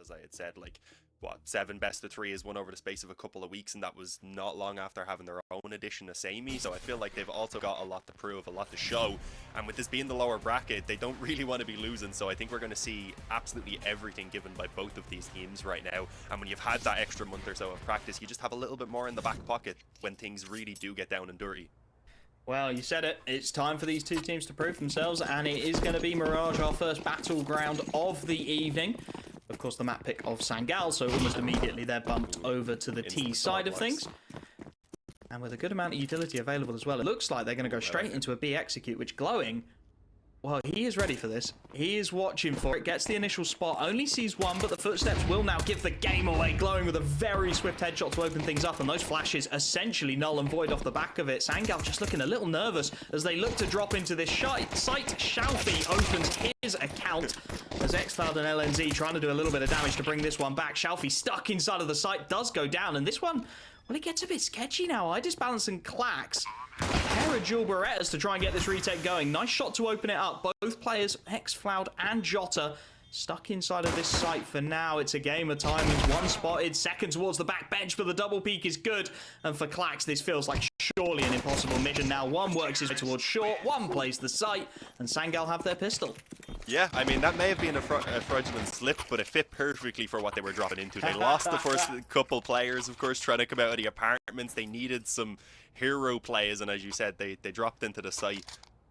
as I had said, like, what, 7 best of 3 is won over the space of a couple of weeks, and that was not long after having their own edition of Samey. So I feel like they've also got a lot to prove, a lot to show, and with this being the lower bracket, they don't really want to be losing. So I think we're going to see absolutely everything given by both of these teams right now, and when you've had that extra month or so of practice, you just have a little bit more in the back pocket when things really do get down and dirty. Well, you said it. It's time for these two teams to prove themselves, and it is going to be Mirage, our first battleground of the evening. Of course, the map pick of Sangal, so almost immediately they're bumped over to the T side of things. And with a good amount of utility available as well, it looks like they're going to go straight into a B execute, which Glowing, well, he is ready for this. He is watching for it, gets the initial spot, only sees one, but the footsteps will now give the game away. Glowing with a very swift headshot to open things up, and those flashes essentially null and void off the back of it. Sangal just looking a little nervous as they look to drop into this site. Shalfie opens his account as xCloud and LNZ trying to do a little bit of damage to bring this one back. Shalfie stuck inside of the site, does go down, and this one, well, it gets a bit sketchy now. iDisbalance and Clax, a pair of dual Berettas to try and get this retake going. Nice shot to open it up. Both players, xCloud and Jota, stuck inside of this site for now. It's a game of timings. One spotted, second towards the back bench, but the double peek is good. And for Clax, this feels like surely an impossible mission. Now one works his way towards short, one plays the site, and Sangal have their pistol. Yeah, I mean, that may have been a fraudulent slip, but it fit perfectly for what they were dropping into. They lost the first couple players, of course, trying to come out of the apartments. They needed some hero plays, and as you said, they dropped into the site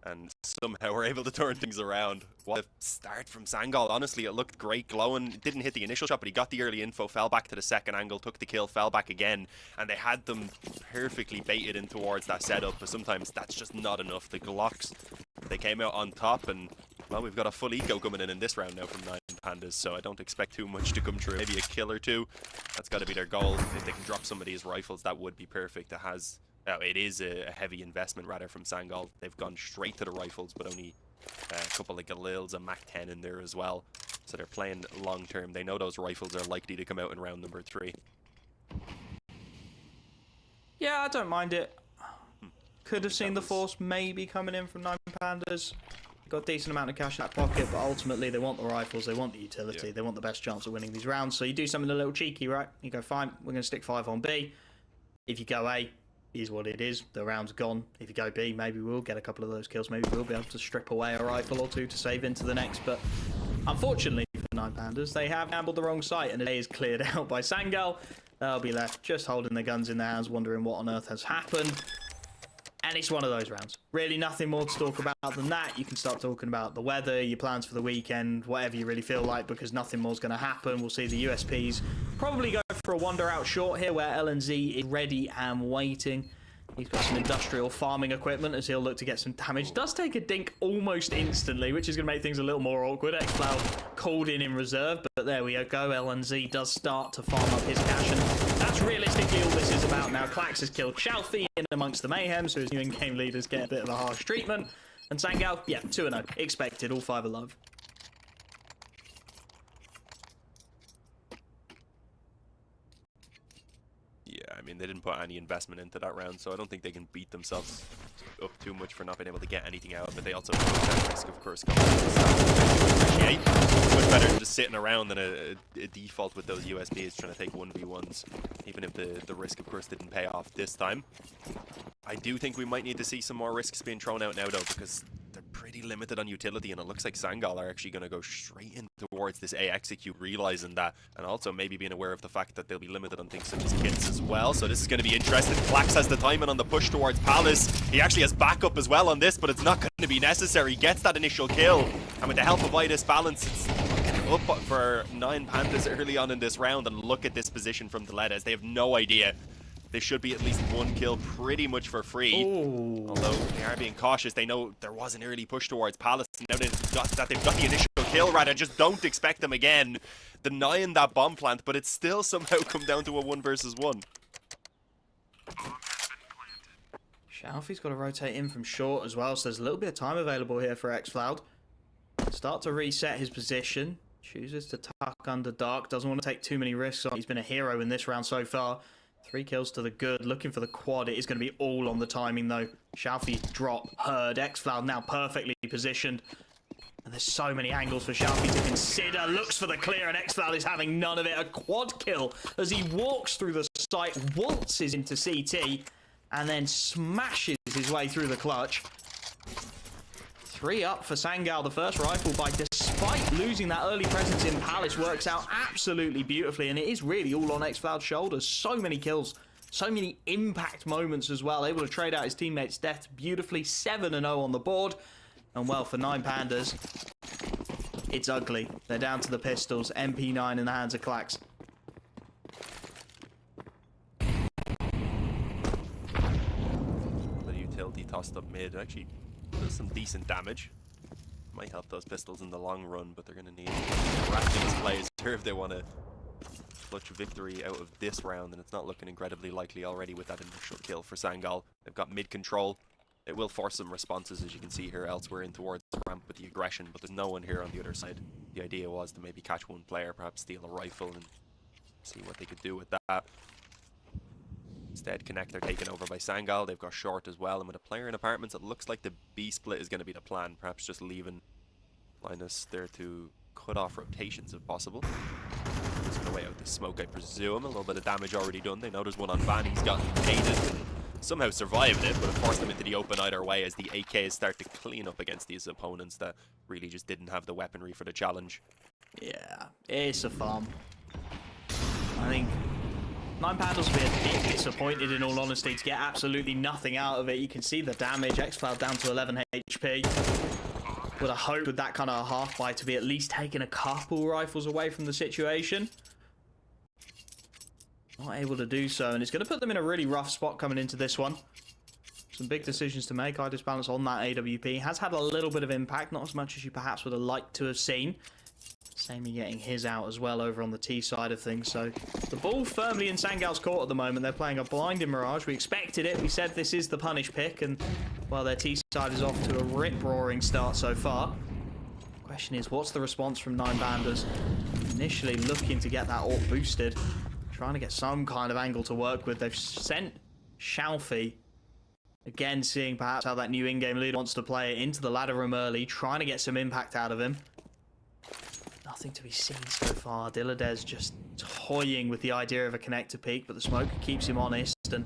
and somehow were able to turn things around. What a start from Sangal. Honestly, it looked great. Glowing didn't hit the initial shot, but he got the early info, fell back to the second angle, took the kill, fell back again, and they had them perfectly baited in towards that setup, but sometimes that's just not enough. The Glocks, they came out on top, and well, we've got a full eco coming in this round now from 9 Pandas, so I don't expect too much to come true. Maybe a kill or two. That's got to be their goal. If they can drop some of these rifles, that would be perfect. It is a heavy investment rather from Sangal. They've gone straight to the rifles, but only a couple of Galils and Mac-10 in there as well. So they're playing long term. They know those rifles are likely to come out in round number 3. Yeah, I don't mind it. Could have seen the force maybe coming in from 9 Pandas. Got a decent amount of cash in that pocket, but ultimately they want the rifles, they want the utility, they want the best chance of winning these rounds. So you do something a little cheeky, right? You go, fine, we're going to stick 5 on B. If you go A, is what it is. The round's gone. If you go B, maybe we'll get a couple of those kills. Maybe we'll be able to strip away a rifle or two to save into the next. But unfortunately for 9 Pandas, they have gambled the wrong site, and the day is cleared out by Sangal. They'll be left just holding their guns in their hands, wondering what on earth has happened. And it's one of those rounds. Really nothing more to talk about than that. You can start talking about the weather, your plans for the weekend, whatever you really feel like, because nothing more is going to happen. We'll see the USPs probably go for a wander out short here, where LNZ is ready and waiting. He's got some industrial farming equipment as he'll look to get some damage. Does take a dink almost instantly, which is going to make things a little more awkward. xCloud called in reserve, but there we go. LNZ does start to farm up his cash, and that's realistically all this is about now. Clax has killed Shalfie in amongst the mayhem, so his new in-game leaders get a bit of a harsh treatment. And Sangal, yeah, 2-0. Expected, all 5 alive. Yeah, I mean, they didn't put any investment into that round, so I don't think they can beat themselves up too much for not being able to get anything out, but they also took that risk, of course, coming to the start. It's much better than just sitting around than a default with those USBs trying to take 1v1s, even if the risk, of course, didn't pay off this time. I do think we might need to see some more risks being thrown out now, though, because they're pretty limited on utility, and it looks like Sangal are actually going to go straight in towards this A execute, realizing that, and also maybe being aware of the fact that they'll be limited on things such as kits as well. So this is going to be interesting. Clax has the timing on the push towards Palace. He actually has backup as well on this, but it's not going to be necessary. Gets that initial kill, and with the help of iDisbalance, it's up for 9 Pandas early on in this round. And look at this position from Deletas. They have no idea. They should be at least 1 kill pretty much for free. Ooh. Although they are being cautious. They know there was an early push towards Palace. Now they've got the initial kill, rather. Just don't expect them again. Denying that bomb plant, but it's still somehow come down to a 1 versus 1. Shalfie's got to rotate in from short as well, so there's a little bit of time available here for xCloud. Start to reset his position. Chooses to tuck under dark. Doesn't want to take too many risks. He's been a hero in this round so far. 3 kills to the good. Looking for the quad. It is going to be all on the timing, though. Shalfie drop. Heard. xCloud now perfectly positioned. And There's so many angles for Shalfie to consider. Looks for the clear, and xCloud is having none of it. A quad kill as he walks through the site, waltzes into CT, and then smashes his way through the clutch. 3 up for Sangal. The first rifle buy, despite losing that early presence in Palace, works out absolutely beautifully, and it is really all on xCloud's shoulders. So many kills, so many impact moments as well. Able to trade out his teammates' death beautifully. 7-0 on the board. And well, for 9 Pandas, it's ugly. They're down to the pistols. MP9 in the hands of Clax. The utility tossed up mid actually does some decent damage. Might help those pistols in the long run, but they're going to need miraculous plays here if they want to clutch victory out of this round, and it's not looking incredibly likely already with that initial kill for Sangal. They've got mid control. It will force some responses, as you can see here, elsewhere in towards the ramp with the aggression, but there's no one here on the other side. The idea was to maybe catch one player, perhaps steal a rifle and see what they could do with that. Instead, Connect are taken over by Sangal. They've got short as well, and with a player in apartments, it looks like the B split is going to be the plan. Perhaps just leaving Linus there to cut off rotations if possible. Just going to wait out the smoke, I presume. A little bit of damage already done. They know there's one on Van. He's gotten aided. Somehow survived it, but it forced them into the open either way as the AKs start to clean up against these opponents that really just didn't have the weaponry for the challenge. Yeah, it's a farm. I think 9 Pandas will be a bit disappointed, in all honesty, to get absolutely nothing out of it. You can see the damage. xCloud down to 11 HP. Would have hoped with that kind of a half buy to be at least taking a couple rifles away from the situation. Not able to do so, and it's going to put them in a really rough spot coming into this one. Some big decisions to make. Idis balance on that AWP has had a little bit of impact, not as much as you perhaps would have liked to have seen. Sammy getting his out as well over on the T side of things. So the ball firmly in Sangal's court at the moment. They're playing a blinding Mirage. We expected it. We said this is the punish pick, and well, their T side is off to a rip-roaring start so far. Question is, what's the response from 9 Pandas? Initially looking to get that AWP boosted. Trying to get some kind of angle to work with. They've sent Shalfie. Again, seeing perhaps how that new in-game leader wants to play it into the ladder room early. Trying to get some impact out of him. Nothing to be seen so far. Dilladez just toying with the idea of a connector peek, but the smoke keeps him honest. And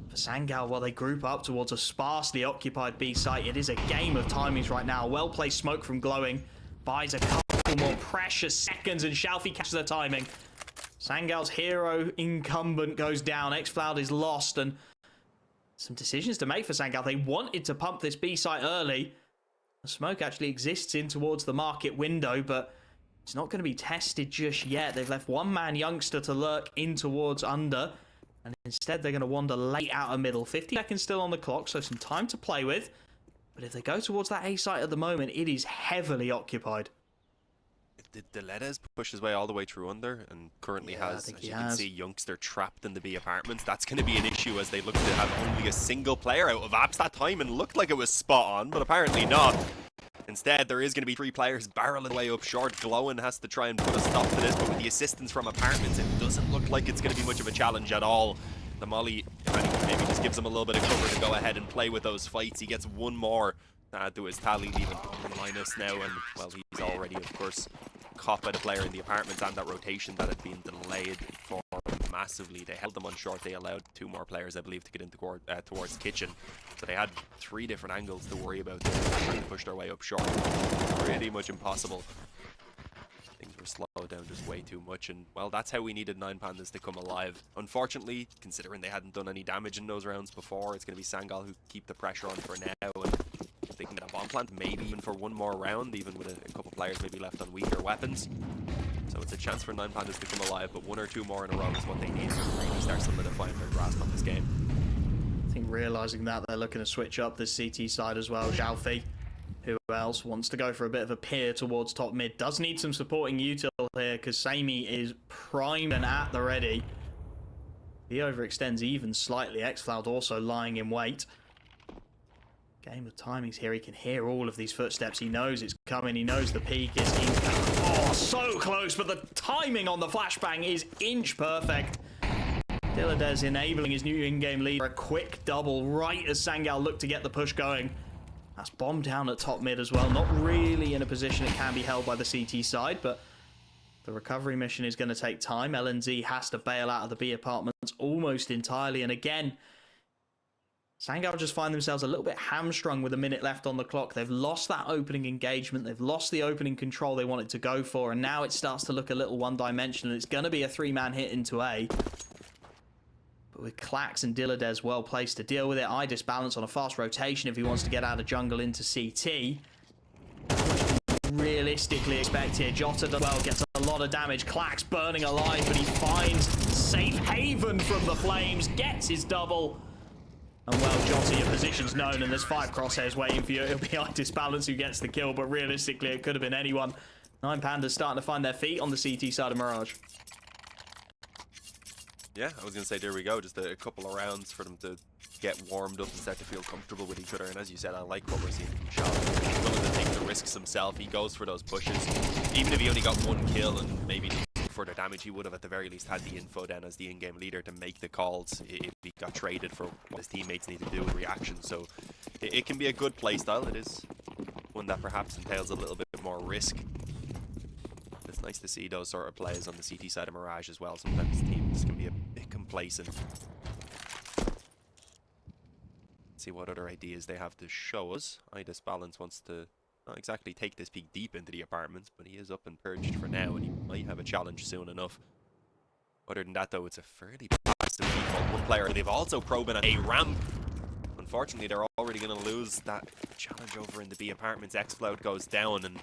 for Sangal, while they group up towards a sparsely occupied B site, it is a game of timings right now. Well-placed smoke from Glowing buys a couple more precious seconds, and Shalfie catches the timing. Sangal's hero incumbent goes down. xCloud is lost, and some decisions to make for Sangal. They wanted to pump this B site early. The smoke actually exists in towards the market window, but it's not going to be tested just yet. They've left one-man youngster to lurk in towards under, and instead they're going to wander late out of middle. 50 seconds still on the clock, so some time to play with. But if they go towards that A site at the moment, it is heavily occupied. Did Dilladez push his way all the way through under, and currently has, as you can see, youngster trapped in the B apartments? That's going to be an issue as they look to have only a single player out of apps that time, and looked like it was spot on, but apparently not. Instead, there is going to be 3 players barreling away up short. Glowin has to try and put a stop to this, but with the assistance from apartments, it doesn't look like it's going to be much of a challenge at all. The Molly maybe just gives him a little bit of cover to go ahead and play with those fights. He gets one more to add to his tally, leaving Linus now, and well, he's already, of course, caught by the player in the apartments, and that rotation that had been delayed for massively. They held them on short. They allowed 2 more players, I believe, to get into towards kitchen. So they had 3 different angles to worry about trying to push their way up short. Pretty much impossible. Things were slowed down just way too much, and well, that's how we needed 9 Pandas to come alive. Unfortunately, considering they hadn't done any damage in those rounds before, it's going to be Sangal who keep the pressure on for now, and if they can get a bomb plant, maybe even for one more round, even with a couple players maybe left on weaker weapons. So it's a chance for 9 Pandas to come alive, but 1 or 2 more in a row is what they need to really start solidifying their grasp on this game. I think realizing that, they're looking to switch up the CT side as well. Xiaofi, who else wants to go for a bit of a peer towards top mid, does need some supporting util here, because Sammy is primed and at the ready. He overextends even slightly. xCloud also lying in wait. Game of timings here. He can hear all of these footsteps. He knows it's coming. He knows the peak is in. Oh, so close, but the timing on the flashbang is inch perfect. Dilladez enabling his new in-game lead for a quick double right as Sangal looked to get the push going. That's bomb down at top mid as well. Not really in a position it can be held by the CT side, but the recovery mission is going to take time. LNZ has to bail out of the B apartments almost entirely. And again, Sangal just find themselves a little bit hamstrung with a minute left on the clock. They've lost that opening engagement. They've lost the opening control they wanted to go for. And now it starts to look a little one-dimensional. It's going to be a three-man hit into A. But with Klax and Dilladez well placed to deal with it, I disbalance on a fast rotation if he wants to get out of jungle into CT. Realistically expect here, Jota does well, gets a lot of damage. Klax burning alive, but he finds safe haven from the flames, gets his double. And well, Jota, your position's known, and there's 5 crosshairs waiting for you. It'll be I disbalance who gets the kill, but realistically it could have been anyone. 9 Pandas starting to find their feet on the CT side of Mirage. Yeah, I was going to say, there we go. Just a couple of rounds for them to get warmed up and start to feel comfortable with each other. And as you said, I like what we're seeing from Shaw. He's willing to take the risks himself. He goes for those pushes. Even if he only got 1 kill and maybe further damage, he would have at the very least had the info then as the in-game leader to make the calls if he got traded for what his teammates need to do with reaction. So it can be a good playstyle. It is one that perhaps entails a little bit more risk. It's nice to see those sort of plays on the CT side of Mirage as well. Sometimes teams can be a bit complacent. See what other ideas they have to show us. Idisbalance wants to not exactly take this peek deep into the apartments, but he is up and purged for now, and he might have a challenge soon enough. Other than that, though, it's a fairly passive default. One player, they've also probing a ramp. Unfortunately, they're already going to lose that challenge over in the B apartments. Xfloud goes down, and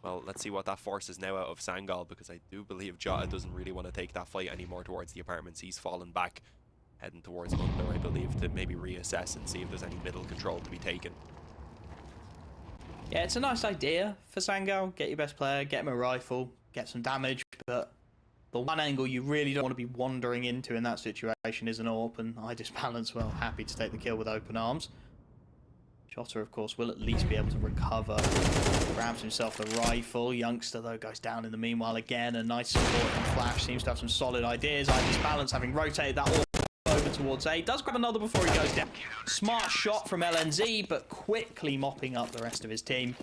well, let's see what that forces now out of Sangal, because I do believe Jota doesn't really want to take that fight anymore towards the apartments. He's fallen back, heading towards under, I believe, to maybe reassess and see if there's any middle control to be taken. Yeah, it's a nice idea for Sangal. Get your best player, get him a rifle, get some damage, but the one angle you really don't want to be wandering into in that situation is an AWP, and I disbalance, well, happy to take the kill with open arms. Jota, of course, will at least be able to recover. Grabs himself the rifle. Youngster, though, goes down in the meanwhile again. A nice supporting flash. Seems to have some solid ideas. I disbalance, having rotated that AWP over towards A. Does grab another before he goes down. Smart shot from LNZ, but quickly mopping up the rest of his team.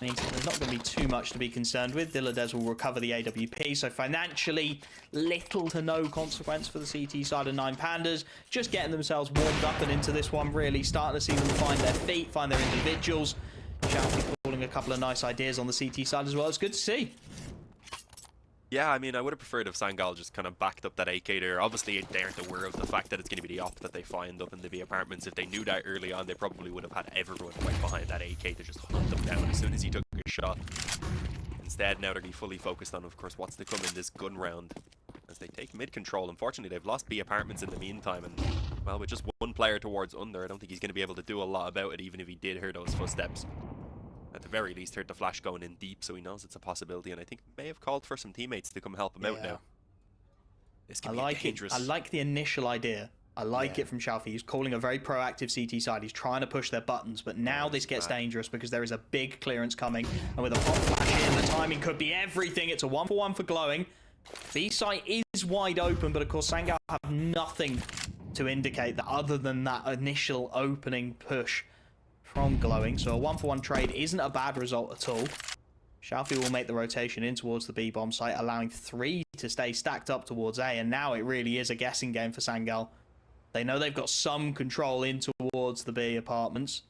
Means that there's not going to be too much to be concerned with. Dilladez will recover the AWP, so financially, little to no consequence for the CT side of 9 Pandas. Just getting themselves warmed up and into this one, really starting to see them find their feet, find their individuals. Shouty calling a couple of nice ideas on the CT side as well. It's good to see. Yeah, I mean, I would have preferred if Sangal just kind of backed up that AK there. Obviously, they aren't aware of the fact that it's going to be the op that they find up in the B apartments. If they knew that early on, they probably would have had everyone right behind that AK to just hunt them down as soon as he took a shot. Instead, now they're going to be fully focused on, of course, what's to come in this gun round as they take mid control. Unfortunately, they've lost B apartments in the meantime, and, well, with just 1 player towards under, I don't think he's going to be able to do a lot about it, even if he did hear those footsteps. At the very least, heard the flash going in deep, so he knows it's a possibility, and I think may have called for some teammates to come help him out now. This can be dangerous. I like the initial idea. I like it from Shaofi. He's calling a very proactive CT side. He's trying to push their buttons, but now this gets dangerous because there is a big clearance coming, and with a pop flash in, the timing could be everything. It's a 1-for-1 for glowing. B site is wide open, but of course Sangal have nothing to indicate that other than that initial opening push from glowing. So a 1-for-1 trade isn't a bad result at all. Shaofi will make the rotation in towards the B bomb site, allowing 3 to stay stacked up towards A, and now it really is a guessing game for Sangal. They know they've got some control in towards the B apartments.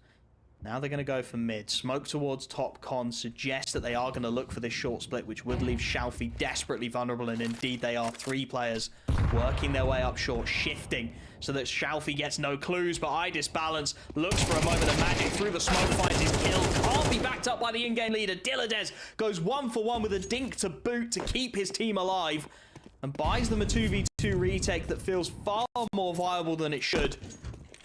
Now they're going to go for mid. Smoke towards top con suggests that they are going to look for this short split, which would leave Shaofi desperately vulnerable, and indeed they are. 3 players working their way up short, shifting so that Shaofi gets no clues, but I disbalance, looks for a moment of magic through the smoke, finds his kill, can't be backed up by the in-game leader. Dilladez goes 1-for-1 with a dink to boot to keep his team alive, and buys them a 2v2 retake that feels far more viable than it should.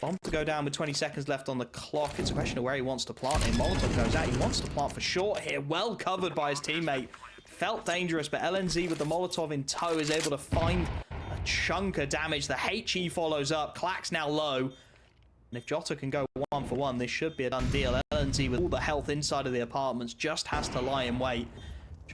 Bomb to go down with 20 seconds left on the clock. It's a question of where he wants to plant it. Molotov goes out. He wants to plant for short here. Well covered by his teammate. Felt dangerous, but LNZ with the Molotov in tow is able to find a chunk of damage. The HE follows up. Klax now low. And if Jota can go 1-for-1, this should be a done deal. LNZ with all the health inside of the apartments just has to lie in wait.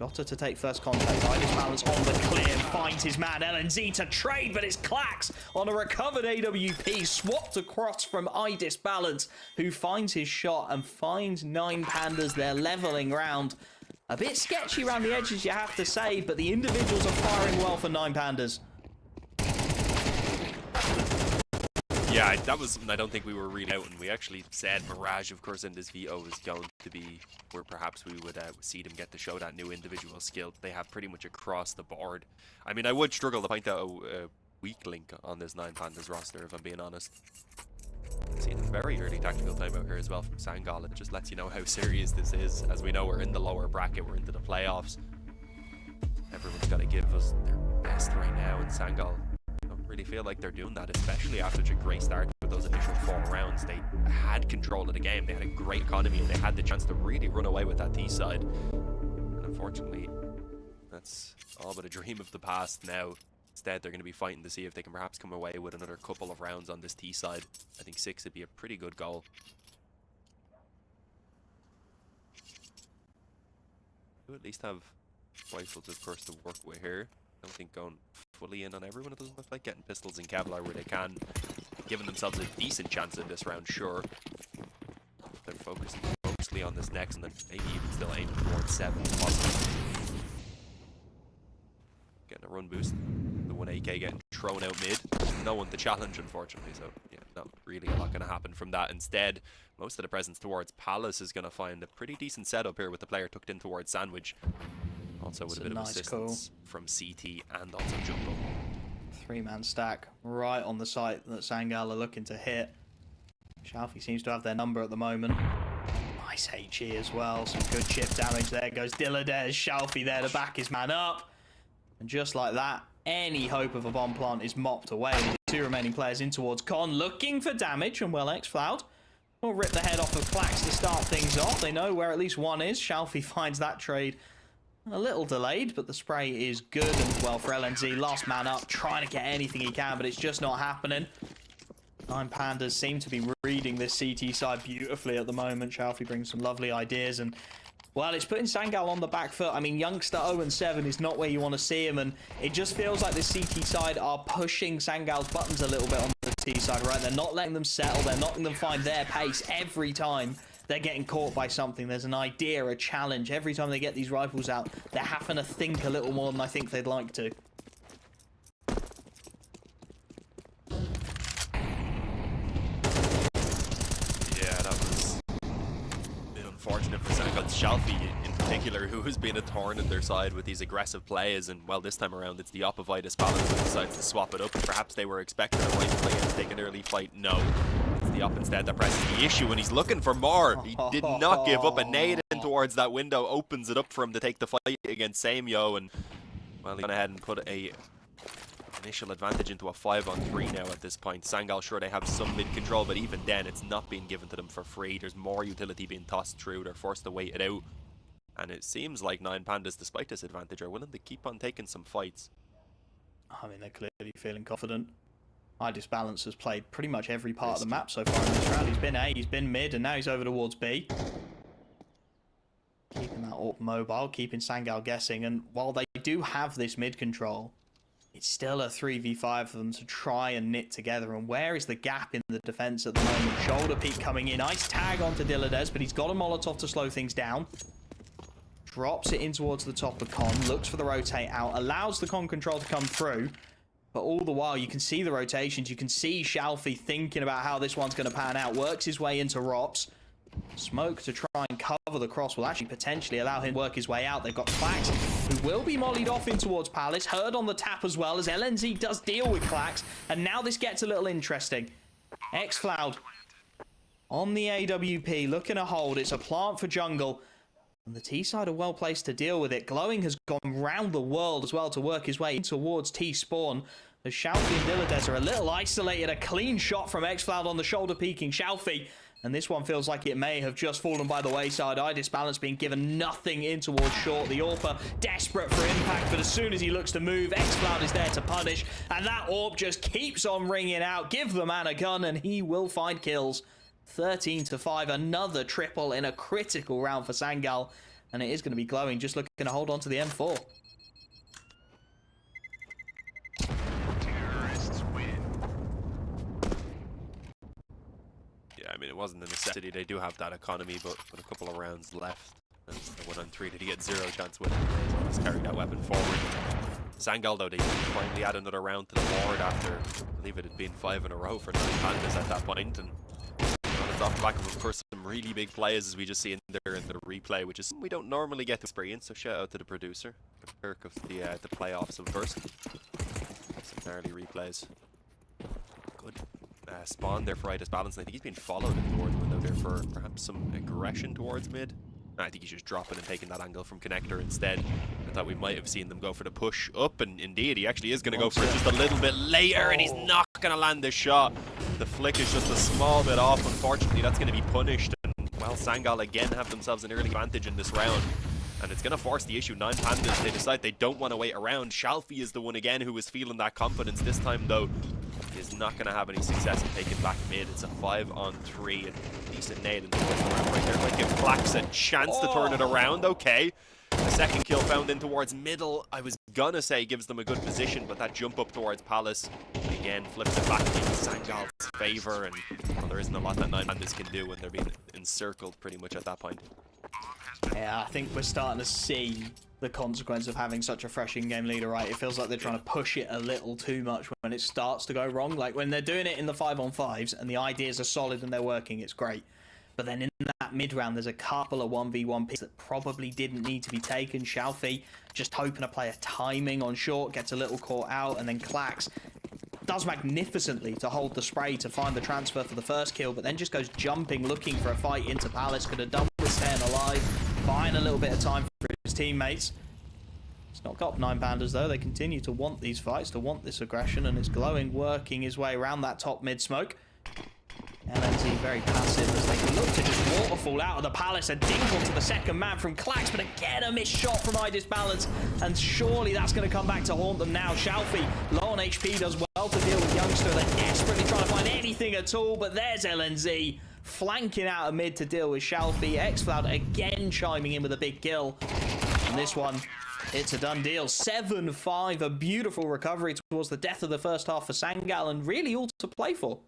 Jota to take first contact. Idis Balance on the clear, finds his man LNZ to trade, but it's Clax on a recovered AWP, swapped across from Idis Balance, who finds his shot and finds 9 Pandas. They're leveling round. A bit sketchy around the edges, you have to say, but the individuals are firing well for 9 Pandas. Yeah, that was something I don't think we were really out, and we actually said Mirage, of course, in this VO was going to be where perhaps we would see them get to show that new individual skill they have pretty much across the board. I mean, I would struggle to point out a weak link on this 9 Pandas roster, if I'm being honest. Seen a very early tactical timeout here as well from Sangal. It just lets you know how serious this is. As we know, we're in the lower bracket, we're into the playoffs. Everyone's got to give us their best right now, and Sangal don't really feel like they're doing that, especially after such a great start with those initial 4 rounds. They had control of the game, they had a great economy, and they had the chance to really run away with that T side. And unfortunately, that's all but a dream of the past now. Instead, they're going to be fighting to see if they can perhaps come away with another couple of rounds on this T side. I think 6 would be a pretty good goal. You at least have rifles, of course, to work with here. I don't think going fully in on everyone, it doesn't look like. Getting pistols in Kevlar where they can, giving themselves a decent chance in this round, sure. They're focused mostly on this next, and then maybe even still aiming towards 7 if possible. Getting a run boost. The 1AK getting thrown out mid. No one to challenge, unfortunately, so yeah, not really a lot going to happen from that. Instead, most of the presence towards Palace is going to find a pretty decent setup here with the player tucked in towards Sandwich. Also with a bit of assistance from CT and also Jungle. 3-man stack right on the site that Sangal are looking to hit. Shalfie seems to have their number at the moment. Nice HE as well. Some good chip damage. There goes Dilladez. Shalfie there to back his man up. And just like that, any hope of a bomb plant is mopped away. The 2 remaining players in towards Con, looking for damage, and well, Xfloud will rip the head off of Clax to start things off. They know where at least one is. Shalfie finds that trade a little delayed, but the spray is good. And well, for LNZ, last man up, trying to get anything he can, but it's just not happening. 9 Pandas seem to be reading this CT side beautifully at the moment. Shalfie brings some lovely ideas, and well, it's putting Sangal on the back foot. I mean, youngster 0-7 is not where you want to see him, and it just feels like the CT side are pushing Sangal's buttons a little bit on the T side, right? They're not letting them settle. They're not letting them find their pace every time they're getting caught by something. There's an idea, a challenge. Every time they get these rifles out, they're having to think a little more than I think they'd like to. Unfortunate for Sangal. Shalfie in particular, who has been a thorn in their side with these aggressive plays, and well, this time around it's the Oppivitis Balance who decides to swap it up. Perhaps they were expecting a right play and take an early fight. No, it's the Op instead that presses the issue, and he's looking for more. He did not give up. A nade in towards that window opens it up for him to take the fight against Samyo, and well, he went ahead and put a initial advantage into a 5-on-3 now at this point. Sangal, sure, they have some mid control, but even then it's not being given to them for free. There's more utility being tossed through. They're forced to wait it out, and it seems like 9 Pandas, despite this advantage, are willing to keep on taking some fights. I mean, they're clearly feeling confident. Idis Balance has played pretty much every part of the map so far in this round. He's been A, he's been mid, and now he's over towards B. Keeping that AWP mobile, keeping Sangal guessing, and while they do have this mid control, it's still a 3v5 for them to try and knit together. And where is the gap in the defense at the moment? Shoulder peek coming in. Nice tag onto Dilladez, but he's got a Molotov to slow things down. Drops it in towards the top of Con. Looks for the rotate out. Allows the Con control to come through. But all the while, you can see the rotations. You can see Shalfie thinking about how this one's going to pan out. Works his way into Rops. Smoke to try and cover the cross will actually potentially allow him to work his way out. They've got Clax, who will be mollied off in towards Palace. Heard on the tap as well, as LNZ does deal with Clax. And now this gets a little interesting. Xfloud on the AWP, looking to hold. It's a plant for jungle. And the T side are well placed to deal with it. Glowing has gone round the world as well to work his way in towards T spawn. As Shalfie and Dilladez are a little isolated. A clean shot from Xfloud on the shoulder peeking Shalfie. And this one feels like it may have just fallen by the wayside. Idis Balance being given nothing in towards short. The AWPer desperate for impact, but as soon as he looks to move, Xfloud is there to punish. And that AWP just keeps on ringing out. Give the man a gun and he will find kills. 13-5, another triple in a critical round for Sangal. And it is going to be glowing, just looking to hold on to the M4. Yeah, I mean, it wasn't a necessity. They do have that economy, but with a couple of rounds left, and the 1-on-3, did he get 0 chance with it? So let's carry that weapon forward. Sangal, though, they finally add another round to the board after, I believe it had been 5 in a row for 9 Pandas at that point, and it's off the back of course, some really big plays as we just see in there in the replay, which is we don't normally get to experience, so shout out to the producer, Kirk of the playoffs of first. Some gnarly replays. Good spawn there for Itis Balance, and I think he's been followed in the board window there for perhaps some aggression towards mid. I think he's just dropping and taking that angle from Connector instead. I thought we might have seen them go for the push up, and indeed he actually is going to go for it just a little bit later, and he's not going to land this shot. The flick is just a small bit off. Unfortunately, that's going to be punished, and well, Sangal again have themselves an early advantage in this round, and it's going to force the issue. 9 Pandas, they decide they don't want to wait around. Shalfie is the one again who is feeling that confidence. This time though, he is not going to have any success in taking back mid. It's a 5-on-3, and decent nade in the first round right there. Might give Flax a chance to turn it around. Okay, the second kill found in towards middle. I was gonna say gives them a good position, but that jump up towards Palace again flips it back in Sangal's favor, and well, there isn't a lot that 9 Pandas can do when they're being encircled pretty much at that point. Yeah, I think we're starting to see the consequence of having such a fresh in-game leader, right? It feels like they're trying to push it a little too much when it starts to go wrong. Like when they're doing it in the 5-on-5s and the ideas are solid and they're working, it's great. But then in that mid-round, there's a couple of 1v1 picks that probably didn't need to be taken. Shalfie just hoping to play a timing on short, gets a little caught out, and then Clax does magnificently to hold the spray to find the transfer for the first kill, but then just goes jumping, looking for a fight into Palace. Could have done with staying alive, buying a little bit of time for his teammates. It's not got 9 Pandas though. They continue to want these fights, to want this aggression, and it's glowing, working his way around that top mid smoke. LNZ very passive as they look to just waterfall out of the Palace. A dink onto the second man from Clax, but again a missed shot from Itis Balance, and surely that's going to come back to haunt them now. Shalfie, low on HP, does well to deal with Youngster. They're desperately trying to find anything at all, but there's LNZ flanking out of mid to deal with Shalfie. Xcloud again chiming in with a big kill. And this one, it's a done deal. 7-5, a beautiful recovery towards the death of the first half for Sangal, and really all to play for.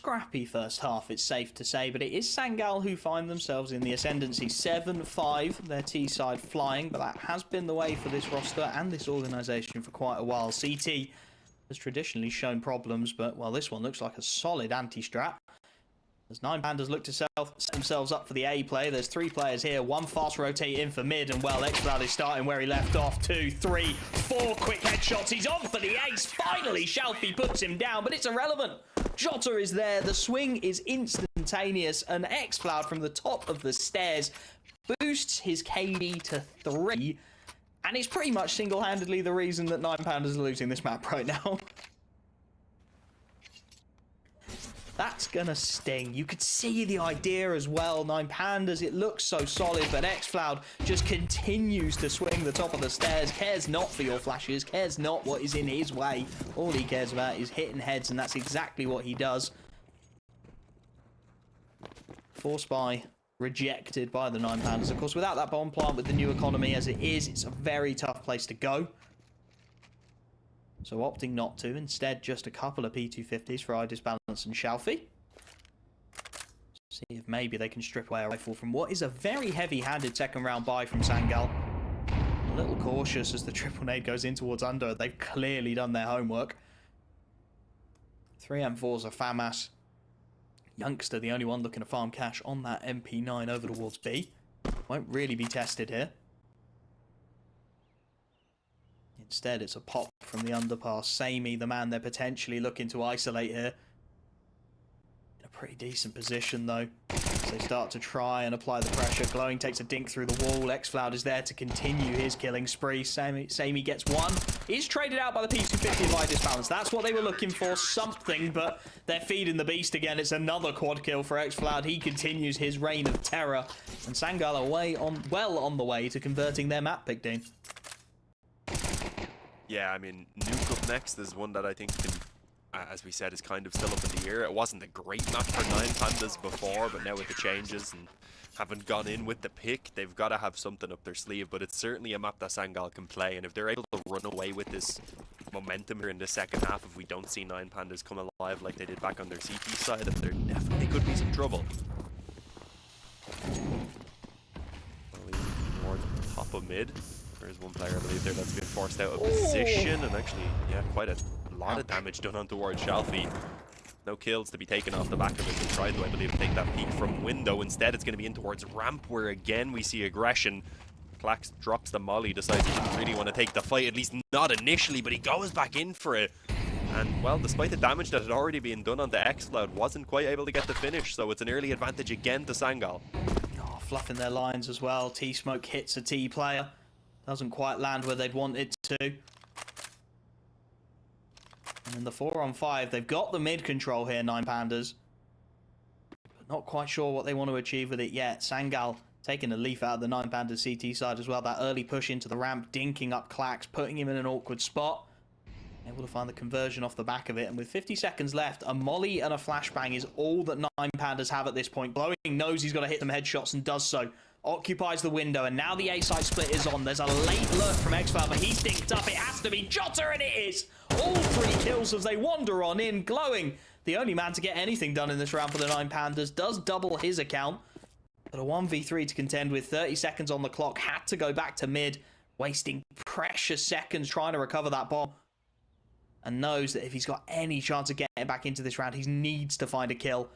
scrappy first half, it's safe to say, but it is Sangal who find themselves in the ascendancy. 7-5, their T-side flying, but that has been the way for this roster and this organisation for quite a while. CT has traditionally shown problems, but, well, this one looks like a solid anti-strat. As 9 Pandas look to set themselves up for the A play, there's 3 players here. 1 fast rotate in for mid, and, well, xCloud is starting where he left off. 2, 3, 4 quick headshots. He's on for the ace. Finally, Shalfie puts him down, but it's irrelevant. Jota is there. The swing is instantaneous, and xCloud from the top of the stairs boosts his KD to 3, and it's pretty much single-handedly the reason that 9 Pandas are losing this map right now. That's gonna sting. You could see the idea as well. 9 Pandas, it looks so solid, but xCloud just continues to swing the top of the stairs, cares not for your flashes, cares not what is in his way. All he cares about is hitting heads, and that's exactly what he does. Force buy rejected by the 9 Pandas. Of course, without that bomb plant, with the new economy as it is, it's a very tough place to go. So opting not to, instead just a couple of P250s for Idis Balance and Shalfie. See if maybe they can strip away a rifle from what is a very heavy-handed second round buy from Sangal. A little cautious as the triple nade goes in towards under. They've clearly done their homework. 3 M4s are FAMAS. Youngster, the only one looking to farm cash on that MP9 over towards B. Won't really be tested here. Instead, it's a pop from the underpass. Samey, the man they're potentially looking to isolate here. In a pretty decent position, though. As they start to try and apply the pressure. Glowing takes a dink through the wall. xCloud is there to continue his killing spree. Samey gets one. Is traded out by the P250 of Idis Balance. That's what they were looking for. Something, but they're feeding the beast again. It's another quad kill for xCloud. He continues his reign of terror. And Sangal are well on the way to converting their map pick, Dean. Yeah, I mean, Nuke up next is one that I think can, as we said, is kind of still up in the air. It wasn't a great map for 9 Pandas before, but now with the changes and having gone in with the pick, they've got to have something up their sleeve. But it's certainly a map that Sangal can play, and if they're able to run away with this momentum here in the second half, if we don't see 9 Pandas come alive like they did back on their CT side, then there definitely could be some trouble. Towards the top of mid. There's one player, I believe, there that's been forced out of position, and actually, yeah, quite a lot of damage done on towards Shalfie. No kills to be taken off the back of it. He tried to, I believe, take that peek from window. Instead, it's going to be in towards ramp, where again we see aggression. Clax drops the molly, decides he doesn't really want to take the fight, at least not initially, but he goes back in for it. And, well, despite the damage that had already been done on the xCloud, wasn't quite able to get the finish, so it's an early advantage again to Sangal. Oh, fluffing their lines as well. T-Smoke hits a T player. Doesn't quite land where they'd want it to. And in the 4-on-5, they've got the mid control here, 9 Pandas. But not quite sure what they want to achieve with it yet. Sangal taking a leaf out of the 9 Pandas CT side as well. That early push into the ramp, dinking up Clax, putting him in an awkward spot. Able to find the conversion off the back of it. And with 50 seconds left, a molly and a flashbang is all that 9 Pandas have at this point. Glowing knows he's got to hit some headshots and does so. Occupies the window, and now the A-side split is on. There's a late lurk from xCloud, but he's dinked up. It has to be Jota, and it is! All 3 kills as they wander on in. Glowing, the only man to get anything done in this round for the 9 Pandas, does double his account. But a 1v3 to contend with, 30 seconds on the clock, had to go back to mid, wasting precious seconds trying to recover that bomb. And knows that if he's got any chance of getting back into this round, he needs to find a kill.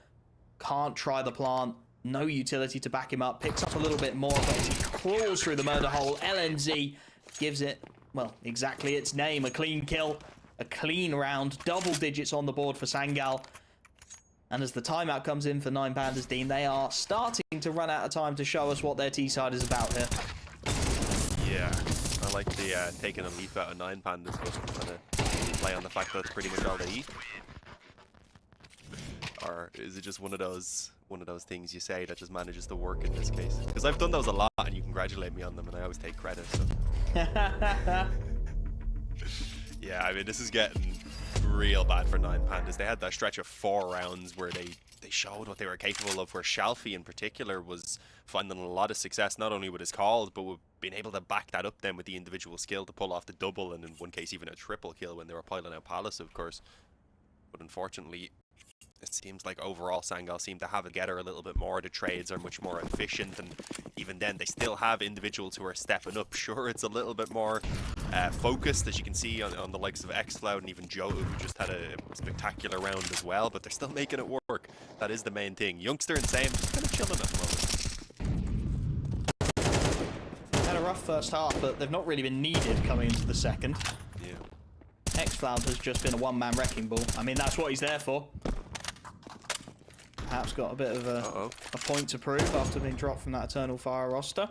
Can't try the plant. No utility to back him up. Picks up a little bit more, but as he crawls through the murder hole, LNZ gives it, well, exactly its name. A clean kill, a clean round, double digits on the board for Sangal. And as the timeout comes in for 9 Pandas, Dean, they are starting to run out of time to show us what their T-side is about here. Yeah, I like the taking a leaf out of 9 Pandas, but trying to play on the fact that it's pretty much all they eat. Or is it just one of those things you say that just manages to work in this case? Because I've done those a lot, and you congratulate me on them, and I always take credit. So. Yeah, I mean, this is getting real bad for 9 Pandas. They had that stretch of 4 rounds where they showed what they were capable of, where Shalfie in particular was finding a lot of success, not only with his calls, but with being able to back that up then with the individual skill to pull off the double, and in one case even a triple kill when they were piling out Palace, of course. But unfortunately, it seems like overall Sangal seem to have it together a little bit more. The trades are much more efficient, and even then they still have individuals who are stepping up. Sure, it's a little bit more focused, as you can see on the likes of xCloud and even Joe, who just had a spectacular round as well, but they're still making it work. That is the main thing. Youngster and Sam just kind of chilling at the moment. Had a rough first half, but they've not really been needed coming into the second. Yeah. xCloud has just been a one-man wrecking ball. I mean, that's what he's there for. Perhaps got a bit of a point to prove after being dropped from that Eternal Fire roster.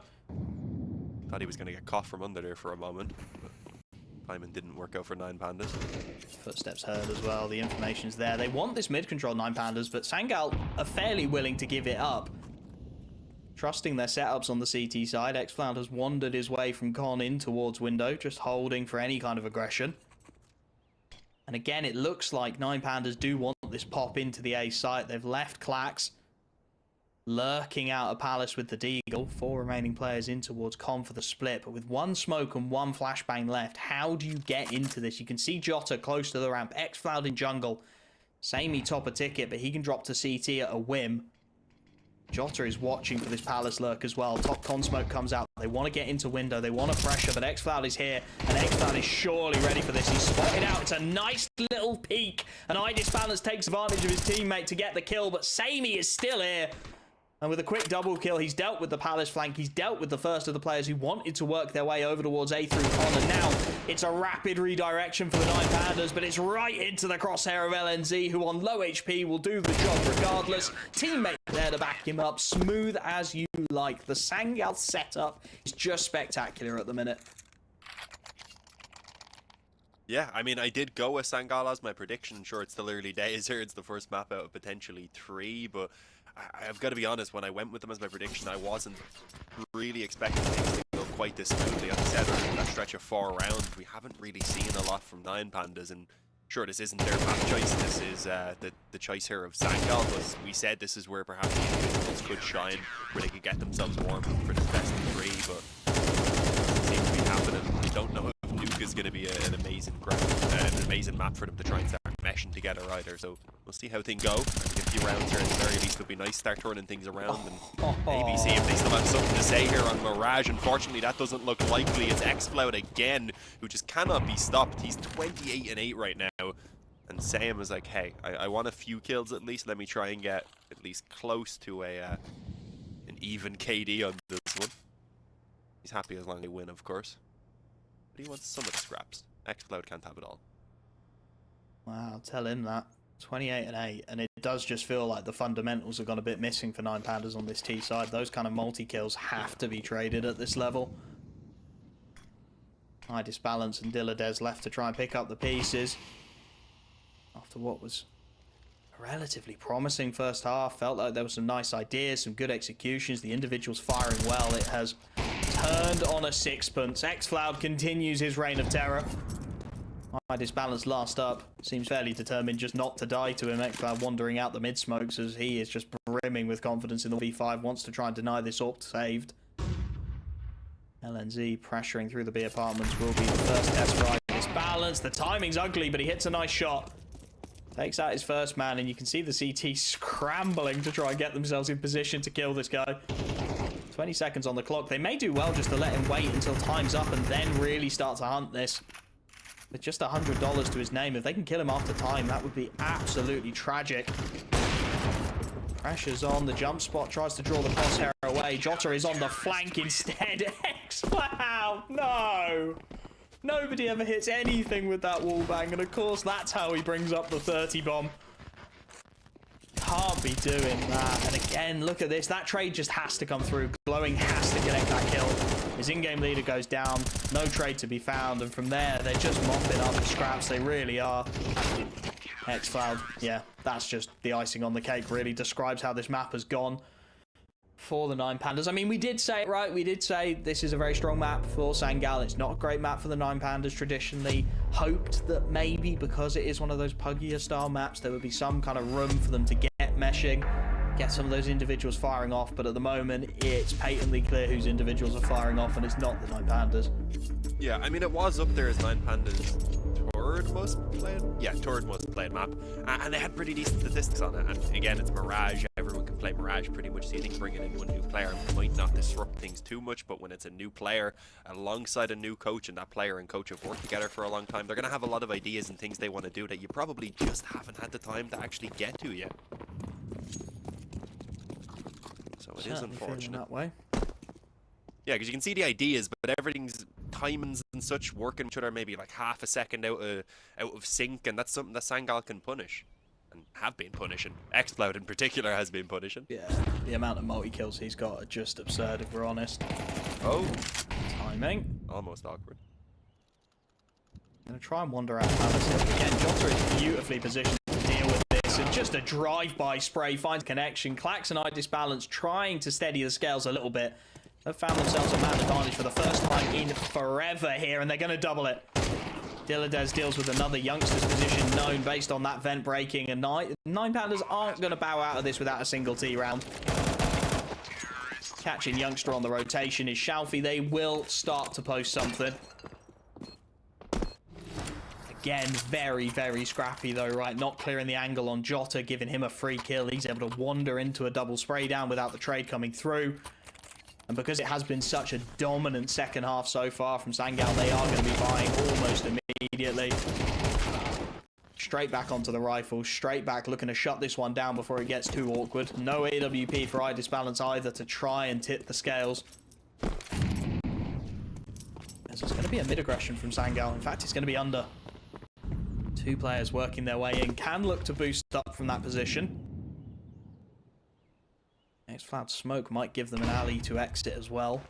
Thought he was going to get caught from under there for a moment, but timing didn't work out for 9Pandas. Footsteps heard as well. The information's there. They want this mid-control 9Pandas, but Sangal are fairly willing to give it up. Trusting their setups on the CT side, xCloud has wandered his way from Con in towards window, just holding for any kind of aggression. And again, it looks like 9Pandas do want this pop into the A site. They've left Clax lurking out of Palace with the Deagle. 4 remaining players in towards Con for the split, but with 1 smoke and 1 flashbang left, how do you get into this? You can see Jota close to the ramp, xCloud in jungle. Samey top a ticket, but he can drop to CT at a whim. Jota is watching for this Palace lurk as well. Top Con smoke comes out. They want to get into window. They want to pressure, but xCloud is here, and xCloud is surely ready for this. He's spotted out. It's a nice little peek, and iDisbalance takes advantage of his teammate to get the kill, but Samey is still here. And with a quick double kill, he's dealt with the Palace flank. He's dealt with the first of the players who wanted to work their way over towards A through Con. And now it's a rapid redirection for the 9Pandas, but it's right into the crosshair of LNZ, who on low HP will do the job regardless. Teammate there to back him up. Smooth as you like. The Sangal setup is just spectacular at the minute. Yeah, I mean, I did go with Sangal as my prediction. Sure, it's still early days here. It's the first map out of potentially 3, but I've got to be honest, when I went with them as my prediction, I wasn't really expecting things to go quite this smoothly. As I said, in that stretch of 4 rounds, we haven't really seen a lot from 9Pandas, and sure, this isn't their map choice. This is the choice here of Sangal, but we said this is where perhaps the individuals could shine, where they could get themselves warm for this best of 3, but it seems to be happening. We don't know if Nuke is going to be an amazing map for them to try and start meshing together either, so we'll see how things go. I think a few rounds here at the very least would be nice. Start turning things around and maybe see if they still have something to say here on Mirage. Unfortunately, that doesn't look likely. It's xCloud again, who just cannot be stopped. He's 28-8 right now, and Sam is like, hey, I want a few kills at least. Let me try and get at least close to an even KD on this one. He's happy as long as they win, of course, but he wants some of the scraps. xCloud can't have it all. Wow, tell him that. 28-8, and it does just feel like the fundamentals have gone a bit missing for 9Pandas on this T side. Those kind of multi-kills have to be traded at this level. iDisbalance and Dilladez left to try and pick up the pieces. After what was a relatively promising first half, felt like there were some nice ideas, some good executions, the individuals firing well. It has turned on a sixpence. xCloud continues his reign of terror. iDisbalance last up, seems fairly determined just not to die to him. xCloud wandering out the mid smokes as he is just brimming with confidence in the V5, wants to try and deny this AWP saved. LNZ pressuring through the B apartments will be the first test for iDisbalance. The timing's ugly, but he hits a nice shot. Takes out his first man, and you can see the CT scrambling to try and get themselves in position to kill this guy. 20 seconds on the clock. They may do well just to let him wait until time's up and then really start to hunt this. With just $100 to his name, if they can kill him after time, that would be absolutely tragic. Pressure's on, the jump spot tries to draw the crosshair away. Jota is on the flank instead. xCloud, no! Nobody ever hits anything with that wallbang, and of course that's how he brings up the 30 bomb. Can't be doing that. And again, look at this. That trade just has to come through. Glowing has to connect that kill. His in-game leader goes down. No trade to be found. And from there, they're just mopping up the scraps. They really are. xCloud, yeah, that's just the icing on the cake. Really describes how this map has gone for the 9Pandas. I mean, we did say it, right? We did say this is a very strong map for Sangal. It's not a great map for the 9Pandas traditionally. Hoped that maybe because it is one of those puggier style maps, there would be some kind of room for them to get meshing, get some of those individuals firing off, but at the moment it's patently clear whose individuals are firing off, and it's not the 9Pandas. Yeah, I mean, it was up there as 9Pandas third most played, yeah, third most played map, and they had pretty decent statistics on it. And again, it's Mirage. Everyone can play Mirage pretty much, so you think bringing in one new player might not disrupt things too much. But when it's a new player alongside a new coach, and that player and coach have worked together for a long time, they're going to have a lot of ideas and things they want to do that you probably just haven't had the time to actually get to yet. So it is unfortunate that way. Yeah, because you can see the ideas, but everything's timings and such working with each other maybe like half a second out of sync, and that's something that Sangal can punish, and have been punishing. Xcloud in particular has been punishing. Yeah, the amount of multi-kills he's got are just absurd, if we're honest. Oh. Timing. Almost awkward. I'm going to try and wander out Pandas here. Again, Jota is beautifully positioned to deal with this, and just a drive-by spray finds connection. Clax and iDisbalance trying to steady the scales a little bit. They've found themselves a man advantage for the first time in forever here, and they're going to double it. Dilladez deals with another youngster's position known based on that vent breaking, and nine Pandas aren't going to bow out of this without a single T round. Catching youngster on the rotation is Shalfie. They will start to post something. Again, very, very scrappy though, right? Not clearing the angle on Jota, giving him a free kill. He's able to wander into a double spray down without the trade coming through. And because it has been such a dominant second half so far from Sangal, they are going to be buying almost immediately. Straight back onto the rifle, straight back, looking to shut this one down before it gets too awkward. No AWP for iDisbalance either to try and tip the scales. As it's going to be a mid-aggression from Sangal. In fact, it's going to be under. Two players working their way in. Can look to boost up from that position. Xcloud smoke might give them an alley to exit as well.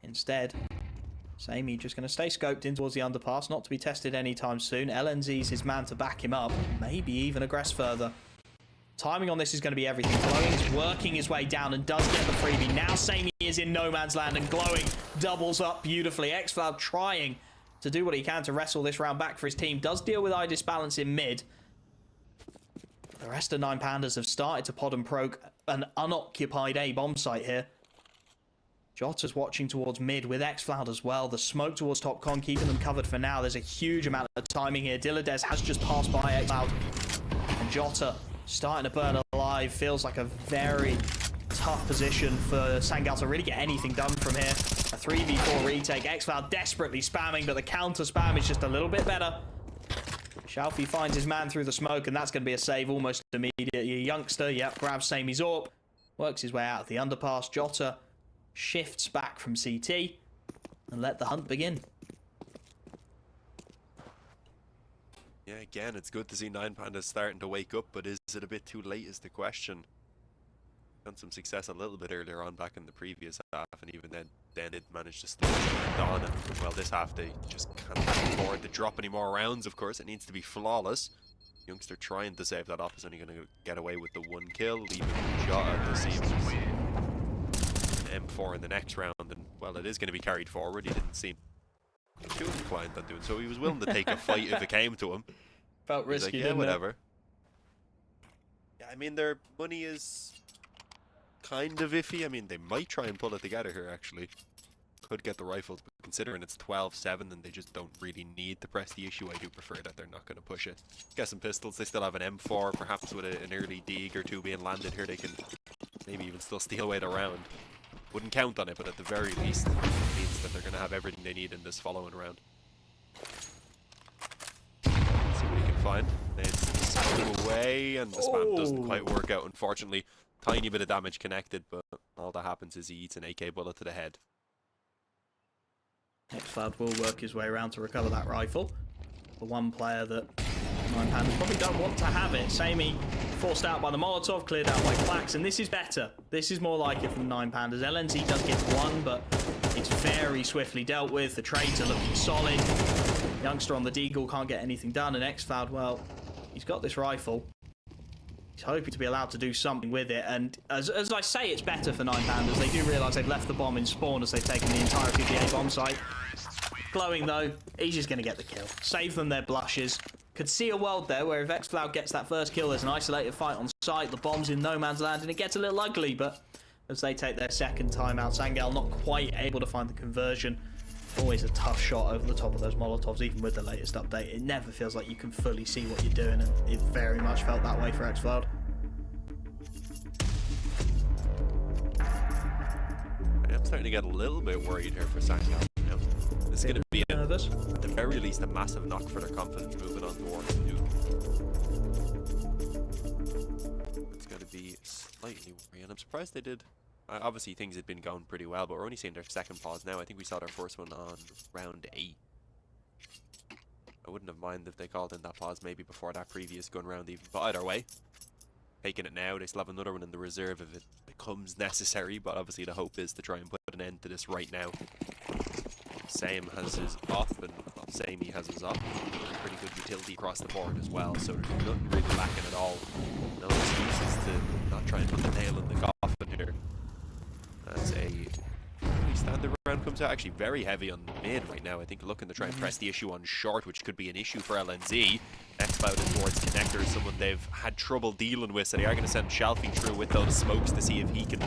Instead, Samey just going to stay scoped in towards the underpass, not to be tested anytime soon. LNZ's his man to back him up, maybe even aggress further. Timing on this is going to be everything. Glowing is working his way down and does get the freebie. Now Samey is in no man's land, and Glowing doubles up beautifully. Xcloud trying to do what he can to wrestle this round back for his team. Does deal with iDisbalance in mid. The rest of 9 Pandas have started to pod and proc an unoccupied A bomb site here. Jota's watching towards mid with Xcloud as well. The smoke towards top con keeping them covered for now. There's a huge amount of timing here. Dilladez has just passed by Xcloud. And Jota starting to burn alive. Feels like a very tough position for Sangal to really get anything done from here. A 3v4 retake. Xcloud desperately spamming, but the counter spam is just a little bit better. Shalfie finds his man through the smoke, and that's going to be a save almost immediately. Youngster, yep, grabs Samey's AWP. Works his way out of the underpass. Jota shifts back from CT and let the hunt begin. Yeah, again, it's good to see 9 Pandas starting to wake up, but is it a bit too late is the question. Done some success a little bit earlier on back in the previous half, and even then it managed to still on. And well, this half they just can't afford to drop any more rounds. Of course, it needs to be flawless. Youngster trying to save that off is only going to get away with the 1 kill, leaving Jota to see an M4 in the next round. And well, it is going to be carried forward. He didn't seem too inclined on doing so. He was willing to take a fight if it came to him. Felt risky, like, yeah, didn't whatever. it? Yeah, I mean, their money is kind of iffy. I mean, they might try and pull it together here, actually. Could get the rifles, but considering it's 12-7 and they just don't really need to press the issue, I do prefer that they're not going to push it. Get some pistols. They still have an M4, perhaps with an early dig or two being landed here, they can maybe even still steal away the round. Wouldn't count on it, but at the very least, it means that they're going to have everything they need in this following round. Let's see what he can find. It's spam away, and the spam doesn't quite work out, unfortunately. Tiny bit of damage connected, but all that happens is he eats an AK bullet to the head. Xcloud will work his way around to recover that rifle. The one player that 9 Pandas probably don't want to have it. Samey forced out by the Molotov, cleared out by Clax, and this is better. This is more like it from 9 Pandas. LNC does get 1, but it's very swiftly dealt with. The trades are looking solid. Youngster on the Deagle can't get anything done, and Xcloud, well, he's got this rifle. He's hoping to be allowed to do something with it, and as I say, it's better for 9 Pandas. They do realise they've left the bomb in spawn as they've taken the entirety of the A bomb site. Glowing though, he's just going to get the kill. Save them their blushes. Could see a world there where if Xcloud gets that first kill, there's an isolated fight on site, the bomb's in no man's land, and it gets a little ugly, but as they take their second time out, Sangal not quite able to find the conversion. Always a tough shot over the top of those Molotovs, even with the latest update. It never feels like you can fully see what you're doing, and it very much felt that way for xCloud. I'm starting to get a little bit worried here for Sangal. You know, this is going to be, at the very least, a massive knock for their confidence moving on towards Nuke. It's going to be slightly worrying. I'm surprised they did. Obviously, things had been going pretty well, but we're only seeing their second pause now. I think we saw their first one on round 8. I wouldn't have minded if they called in that pause maybe before that previous gun round even. But either way, taking it now, they still have another one in the reserve if it becomes necessary. But obviously the hope is to try and put an end to this right now. Same has his up, and well, Samey has his up. Pretty good utility across the board as well, so there's nothing really lacking at all. No excuses to not try and put the nail in the coffin here. That's a pretty standard round comes out. Actually very heavy on mid right now. I think looking to try and press the issue on short, which could be an issue for LNZ. xCloud is towards connector, someone they've had trouble dealing with, so they are going to send Shelfie through with those smokes to see if he can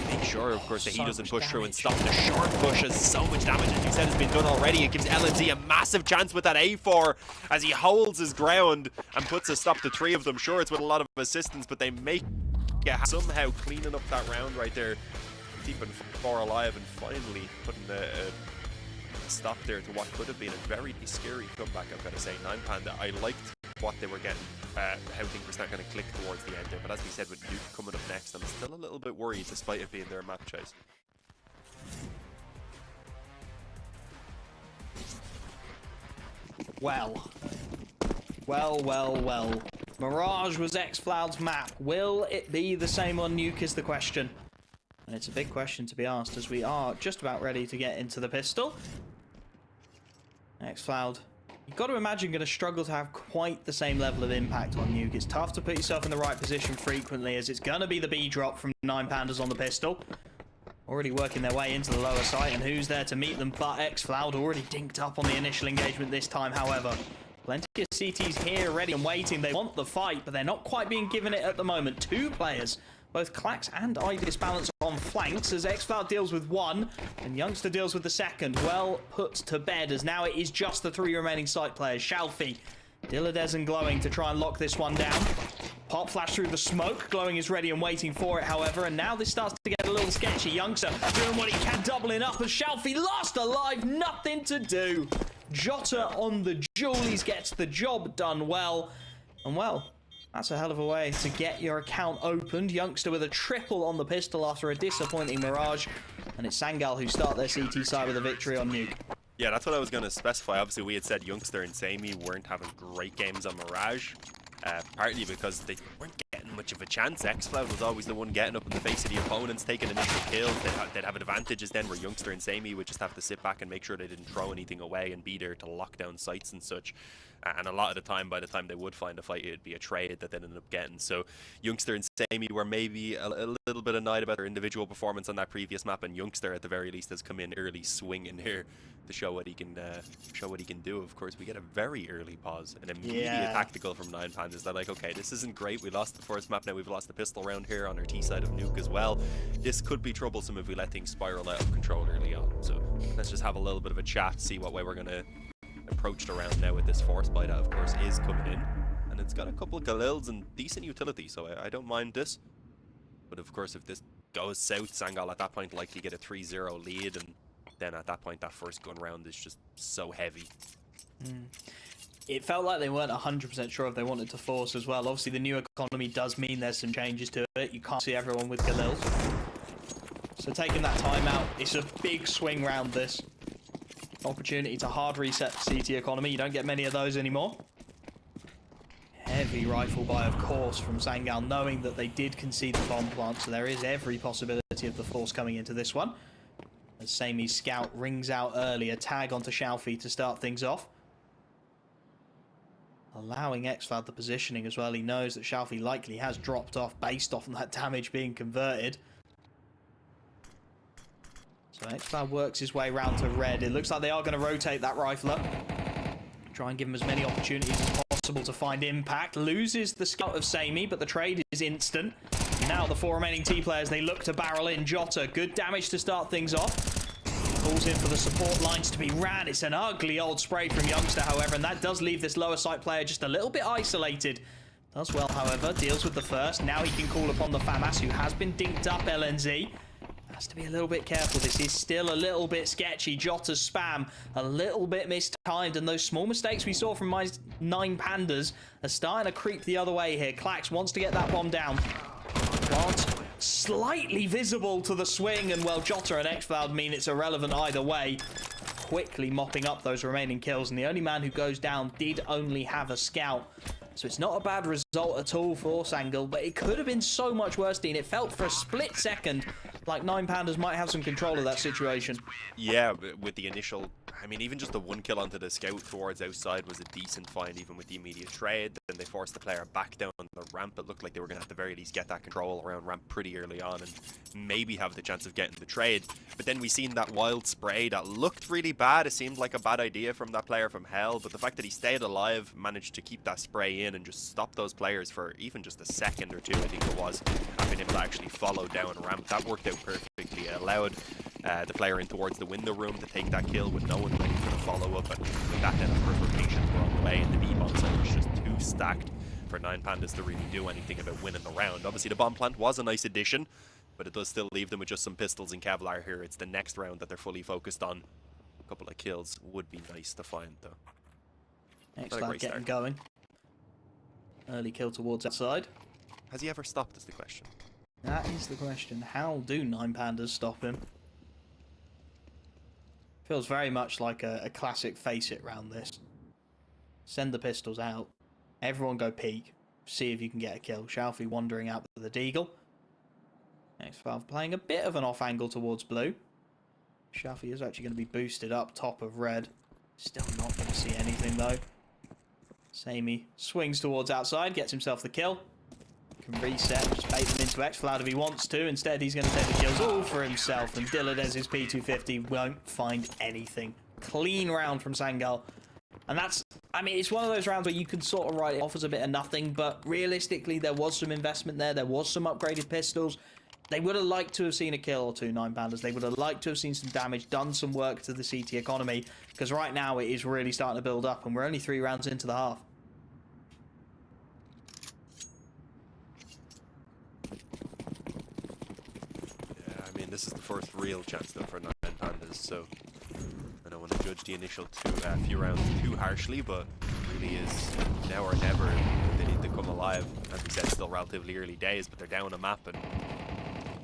make sure, of course, that he doesn't push through and stop. The short push has so much damage, as you said, has been done already. It gives LNZ a massive chance with that A4 as he holds his ground and puts a stop to 3 of them. Sure, it's with a lot of assistance, but they make somehow cleaning up that round right there, keeping 4 alive and finally putting a stop there to what could have been a very scary comeback, I've got to say. 9Panda, I liked what they were getting, how things were starting to click towards the end there, but as we said, with Nuke coming up next, I'm still a little bit worried despite it being their map choice. Well. Mirage was xCloud's map. Will it be the same on Nuke is the question. And it's a big question to be asked, as we are just about ready to get into the pistol. xCloud, you've got to imagine, going to struggle to have quite the same level of impact on Nuke. It's tough to put yourself in the right position frequently, as it's going to be the B drop from 9Pandas on the pistol. Already working their way into the lower site, and who's there to meet them but xCloud, already dinked up on the initial engagement this time, however. Plenty of CTs here ready and waiting. They want the fight, but they're not quite being given it at the moment. 2 players, both Klax and Idis, balance on flanks as xCloud deals with one and Youngster deals with the second. Well put to bed, as now it is just the 3 remaining site players. Shelfie, Dilladez and Glowing to try and lock this one down. Pop flash through the smoke. Glowing is ready and waiting for it, however, and now this starts to get a little sketchy. Youngster doing what he can, doubling up as Shelfie last alive, nothing to do. Jota on the Julies gets the job done well, and well, that's a hell of a way to get your account opened. Youngster with a triple on the pistol after a disappointing Mirage, and it's Sangal who start their CT side with a victory on Nuke. Yeah, that's what I was going to specify. Obviously, we had said Youngster and Samey weren't having great games on Mirage, partly because they weren't getting much of a chance. xCloud was always the one getting up in the face of the opponents, taking initial kills. They'd have advantages then, where Youngster and Samey would just have to sit back and make sure they didn't throw anything away and be there to lock down sites and such. And a lot of the time, by the time they would find a fight, it'd be a trade that they ended up getting. So Youngster and Samey were maybe a little bit annoyed about their individual performance on that previous map, and Youngster at the very least has come in early swinging here to show what he can do. Of course, we get a very early pause, an immediate tactical from 9Pandas. They're like, okay, this isn't great. We lost the first map, now we've lost the pistol round here on our T side of Nuke as well. This could be troublesome if we let things spiral out of control early on. So let's just have a little bit of a chat, see what way we're gonna approach the round now with this force buy that, of course, is coming in, and it's got a couple of Galils and decent utility, so I don't mind this. But of course, if this goes south, Sangal at that point likely get a 3-0 lead, and then at that point that first gun round is just so heavy. It felt like they weren't 100% sure if they wanted to force as well. Obviously the new economy does mean there's some changes to it. You can't see everyone with Galils, so taking that time out, it's a big swing round. This opportunity to hard reset the CT economy. You don't get many of those anymore. Heavy rifle buy, of course, from Sangal, knowing that they did concede the bomb plant, so there is every possibility of the force coming into this one. As Samey's scout rings out early, a tag onto Shelfie to start things off, allowing xCloud the positioning as well. He knows that Shelfie likely has dropped off based off that damage being converted. So xCloud works his way round to red. It looks like they are going to rotate that rifler. Try and give him as many opportunities as possible to find impact. Loses the scout of Samey, but the trade is instant. Now the 4 remaining T players, they look to barrel in. Jota, good damage to start things off. calls in for the support lines to be ran. It's an ugly old spray from Youngster, however, and that does leave this lower site player just a little bit isolated. Does well, however, deals with the first. Now he can call upon the FAMAS, who has been dinked up, LNZ. Has to be a little bit careful. This is still a little bit sketchy. Jota's spam a little bit mistimed, and those small mistakes we saw from my 9 Pandas are starting to creep the other way here. Klax wants to get that bomb down. Grant slightly visible to the swing, and well, Jota and xCloud mean it's irrelevant either way. Quickly mopping up those remaining kills, and the only man who goes down did only have a scout. So it's not a bad result at all for Sangal, but it could have been so much worse, Dean. It felt for a split second like 9 Pandas might have some control of that situation. Yeah, with the initial, I mean, even just the 1 kill onto the scout towards outside was a decent find, even with the immediate trade. Then they forced the player back down the ramp. It looked like they were going to, at the very least, get that control around ramp pretty early on and maybe have the chance of getting the trade. But then we seen that wild spray that looked really bad. It seemed like a bad idea from that player from Hell, but the fact that he stayed alive, managed to keep that spray in and just stop those players for even just a second or two, I think it was, and been able to actually follow down ramp. That worked out perfectly. It allowed the player in towards the window room to take that kill with no one ready for the follow-up, and with that then of course rotations were on the way, and the B-bomb site was just too stacked for 9 Pandas to really do anything about winning the round. Obviously the bomb plant was a nice addition, but it does still leave them with just some pistols and Kevlar here. It's the next round that they're fully focused on. A couple of kills would be nice to find though. Excellent, getting going. Early kill towards outside. Has he ever stopped is the question. That is the question. How do 9 Pandas stop him? Feels very much like a classic face it round this. Send the pistols out. Everyone go peek. See if you can get a kill. Shalfie wandering out with the Deagle. xFalve playing a bit of an off angle towards blue. Shalfie is actually going to be boosted up top of red. Still not going to see anything though. Samey swings towards outside, gets himself the kill. Can reset, just bait them into xFloud if he wants to. Instead, he's going to take the kills all for himself, and Dilladez's P250 won't find anything. Clean round from Sangal. And that's, I mean, it's one of those rounds where you can sort of write it off as a bit of nothing, but realistically, there was some investment there. There was some upgraded pistols. They would have liked to have seen a kill or two, 9 Pandas. They would have liked to have seen some damage, done some work to the CT economy, because right now it is really starting to build up, and we're only 3 rounds into the half. This is the first real chance though for 9 Pandas, so I don't want to judge the initial few rounds too harshly, but it really is now or never. They need to come alive. As we said, still relatively early days, but they're down a map, and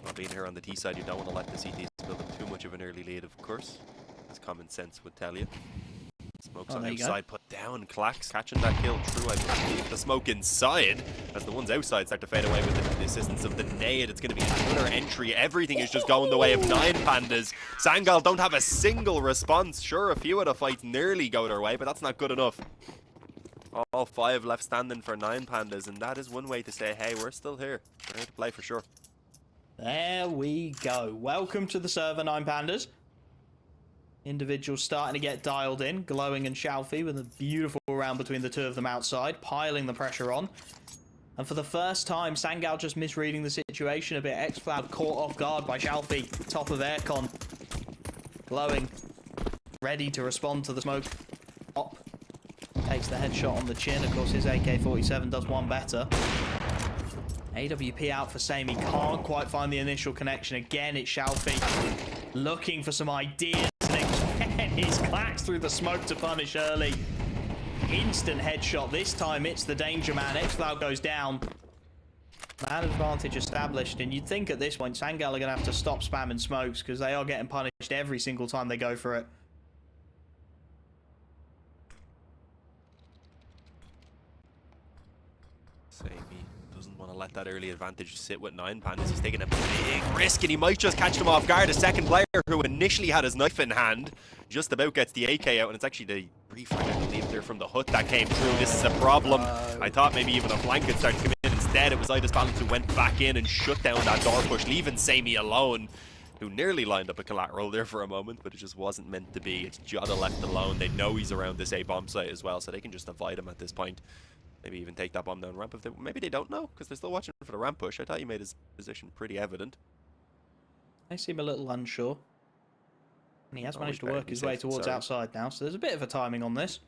while being here on the T side, you don't want to let the CTs build up too much of an early lead, of course, as common sense would tell you. Smokes on outside, put down. Klax catching that kill. True, I believe. The smoke inside, as the ones outside start to fade away with the assistance of the nade. It's going to be another entry. Everything is just going the way of 9 Pandas. Sangal don't have a single response. Sure, a few of the fights nearly go their way, but that's not good enough. All 5 left standing for 9 Pandas, and that is one way to say, hey, we're still here. We're here to play for sure. There we go. Welcome to the server, 9 Pandas. Individuals starting to get dialed in. Glowing and Shalfie with a beautiful round between the two of them outside, piling the pressure on. And for the first time, Sangal just misreading the situation a bit. xFloud caught off guard by Shalfie, top of aircon. Glowing, ready to respond to the smoke. Op takes the headshot on the chin. Of course, his AK-47 does one better. AWP out for Samey. Can't quite find the initial connection. Again, it's Shalfie looking for some ideas. He's Klax through the smoke to punish early. Instant headshot. This time it's the danger man. xFloud goes down. Man advantage established, and you'd think at this point Sangal are going to have to stop spamming smokes because they are getting punished every single time they go for it. Samey doesn't want to let that early advantage sit with 9 Pandas. He's taking a big risk, and he might just catch them off guard. A second player who initially had his knife in hand just about gets the AK out, and it's actually the refrag, I believe, there from the hut that came through. This is a problem. I thought maybe even a flank could start to come in. Instead, it was Idis Balance who went back in and shut down that door push, leaving Samey alone, who nearly lined up a collateral there for a moment, but it just wasn't meant to be. It's Jota left alone. They know he's around this A-bomb site as well, so they can just avoid him at this point. Maybe even take that bomb down ramp. Maybe they don't know, because they're still watching for the ramp push. I thought he made his position pretty evident. I seem a little unsure. And he has Oh, managed to he's work very his way safe, towards sorry. outside now, so there's a bit of a timing on this.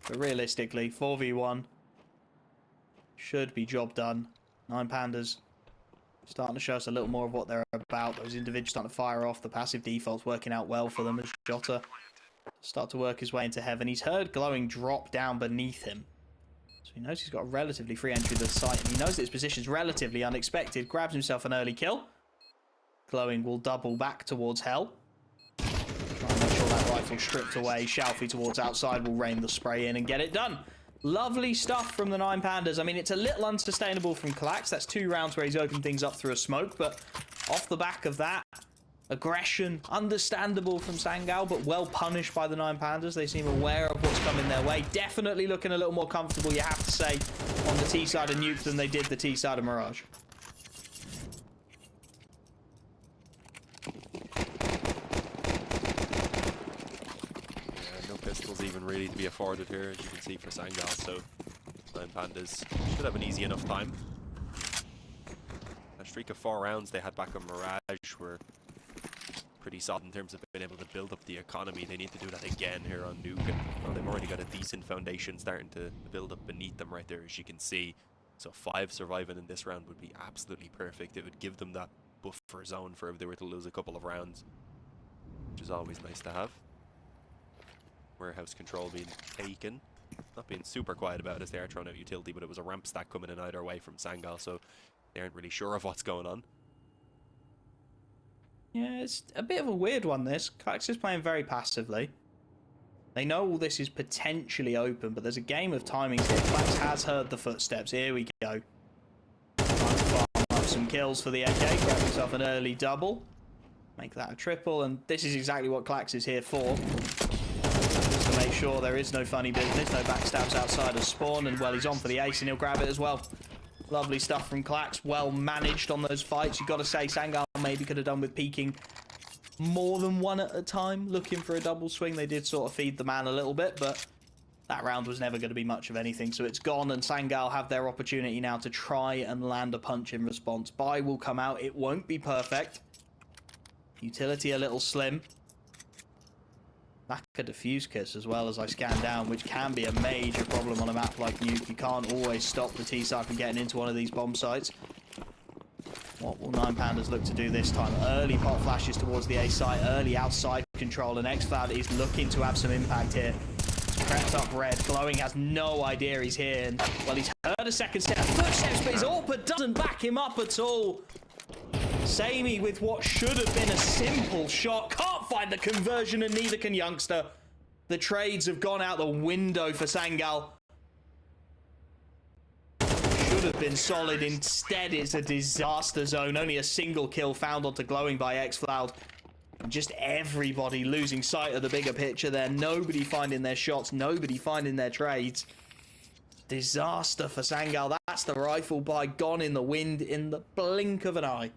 But realistically, 4v1 should be job done. 9 Pandas starting to show us a little more of what they're about. Those individuals starting to fire off. The passive default's working out well for them as Jota start to work his way into heaven. He's heard Glowing drop down beneath him. So he knows he's got a relatively free entry to the site, and he knows that his position's relatively unexpected. Grabs himself an early kill. Glowing will double back towards Hell. Try and make sure that rifle's stripped away. Shalfie towards outside will rain the spray in and get it done. Lovely stuff from the 9 Pandas. I mean, it's a little unsustainable from Klax. That's 2 rounds where he's opened things up through a smoke, but off the back of that, aggression, understandable from Sangal, but well punished by the 9 Pandas. They seem aware of what's coming their way. Definitely looking a little more comfortable, you have to say, on the T side of Nuke than they did the T side of Mirage. Yeah, no pistols even really to be afforded here, as you can see for Sangal, so 9 Pandas should have an easy enough time. A streak of 4 rounds they had back on Mirage were pretty solid in terms of being able to build up the economy. They need to do that again here on Nuke, and well, they've already got a decent foundation starting to build up beneath them right there, as you can see. So 5 surviving in this round would be absolutely perfect. It would give them that buffer zone for if they were to lose a couple of rounds, which is always nice to have. Warehouse control being taken. Not being super quiet about it as they are throwing out utility, but it was a ramp stack coming in either way from Sangal, so they aren't really sure of what's going on. Yeah, it's a bit of a weird one, this. Klax is playing very passively. They know all this is potentially open, but there's a game of timings here. Klax has heard the footsteps. Here we go. Trying to farm up some kills for the AK. Grab himself an early double. Make that a triple, and this is exactly what Klax is here for. Just to make sure there is no funny business, no backstabs outside of spawn, and well, he's on for the ace, and he'll grab it as well. Lovely stuff from Klax. Well managed on those fights. You've got to say, Sangal maybe could have done with peeking more than one at a time, looking for a double swing. They did sort of feed the man a little bit, but that round was never going to be much of anything. So it's gone, and Sangal have their opportunity now to try and land a punch in response. Buy will come out. It won't be perfect. Utility a little slim. Lack a defuse kiss as well as I scan down, which can be a major problem on a map like Nuke. You can't always stop the T-side from getting into one of these bomb sites. What will 9 Pandas look to do this time? Early pot flashes towards the A site, early outside control, and X-Cloud is looking to have some impact here. He's crept up red. Glowing has no idea he's here, and well, he's heard a second step, footsteps, but his AWP doesn't back him up at all. Samey with what should have been a simple shot. Can't find the conversion, and neither can Youngster. The trades have gone out the window for Sangal. Should have been solid. Instead, it's a disaster zone. Only a single kill found onto Glowing by X-Cloud. And just everybody losing sight of the bigger picture there. Nobody finding their shots. Nobody finding their trades. Disaster for Sangal. That's the rifle buy gone in the wind in the blink of an eye.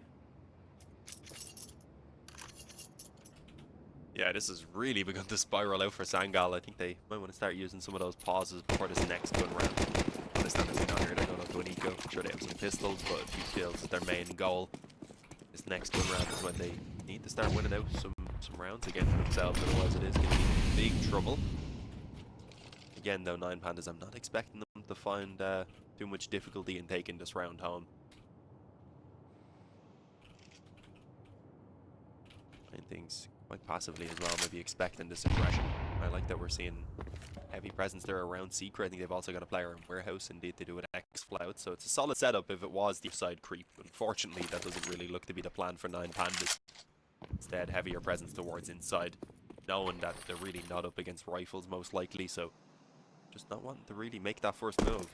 Yeah, this has really begun to spiral out for Sangal. I think they might want to start using some of those pauses before this next gun round. I understand they're not here, they don't have to an eco. I'm sure they have some pistols, but a few kills is their main goal. This next gun round is when they need to start winning out some rounds again for themselves, otherwise it is going to be big trouble. Again though, 9 Pandas, I'm not expecting them to find too much difficulty in taking this round home. Playing things quite passively as well, maybe expecting this aggression. I like that we're seeing heavy presence there around Secret. I think they've also got a player in Warehouse, indeed they do with X-Flout, so it's a solid setup if it was the side creep. Unfortunately, that doesn't really look to be the plan for 9 Pandas. Instead, heavier presence towards inside, knowing that they're really not up against rifles most likely, so just not wanting to really make that first move.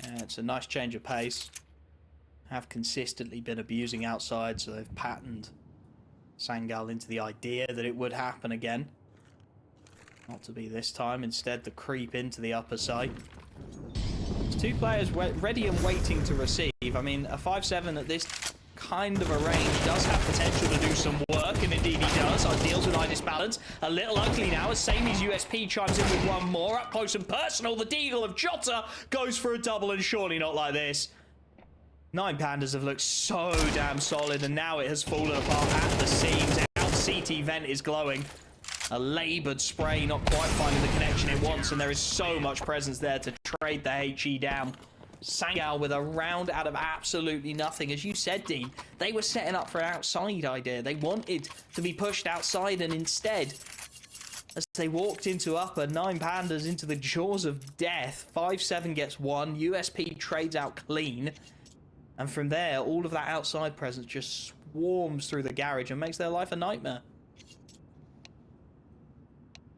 Yeah, it's a nice change of pace. Have consistently been abusing outside, so they've patterned Sangal into the idea that it would happen again. Not to be this time. Instead, the creep into the upper site. There's 2 players ready and waiting to receive. I mean, a 5-7 at this kind of a range does have potential to do some work, and indeed he does. Deals with eye disbalance. A little ugly now as Samey's USP chimes in with one more. Up close and personal, the Deagle of Jota goes for a double, and surely not like this. Nine Pandas have looked so damn solid, and now it has fallen apart at the seams. Out CT vent is glowing. A laboured spray, not quite finding the connection it wants, and there is so much presence there to trade the HE down. Sangal with a round out of absolutely nothing. As you said, Dean, they were setting up for an outside idea. They wanted to be pushed outside, and instead, as they walked into upper, Nine Pandas into the jaws of death. 5-7 gets one. USP trades out clean. And from there, all of that outside presence just swarms through the garage and makes their life a nightmare.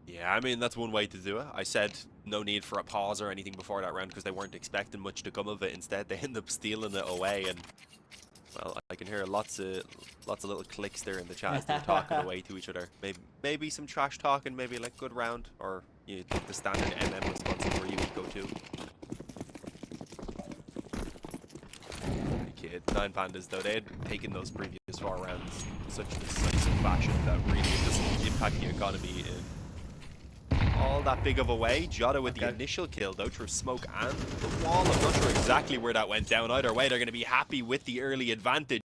Yeah, I mean, that's one way to do it. I said no need for a pause or anything before that round because they weren't expecting much to come of it. Instead, they end up stealing it away, and well, I can hear lots of little clicks there in the chat as they're talking away to each other. Maybe some trash talking, maybe like good round, or you take the standard MM response where you go to. Kid, Nine Pandas though, they had taken those previous 4 rounds in such a decisive fashion that really it doesn't impact the economy in all that big of a way. Jota with the initial kill though through smoke and the wall. I'm not sure exactly where that went down. Either way, they're going to be happy with the early advantage.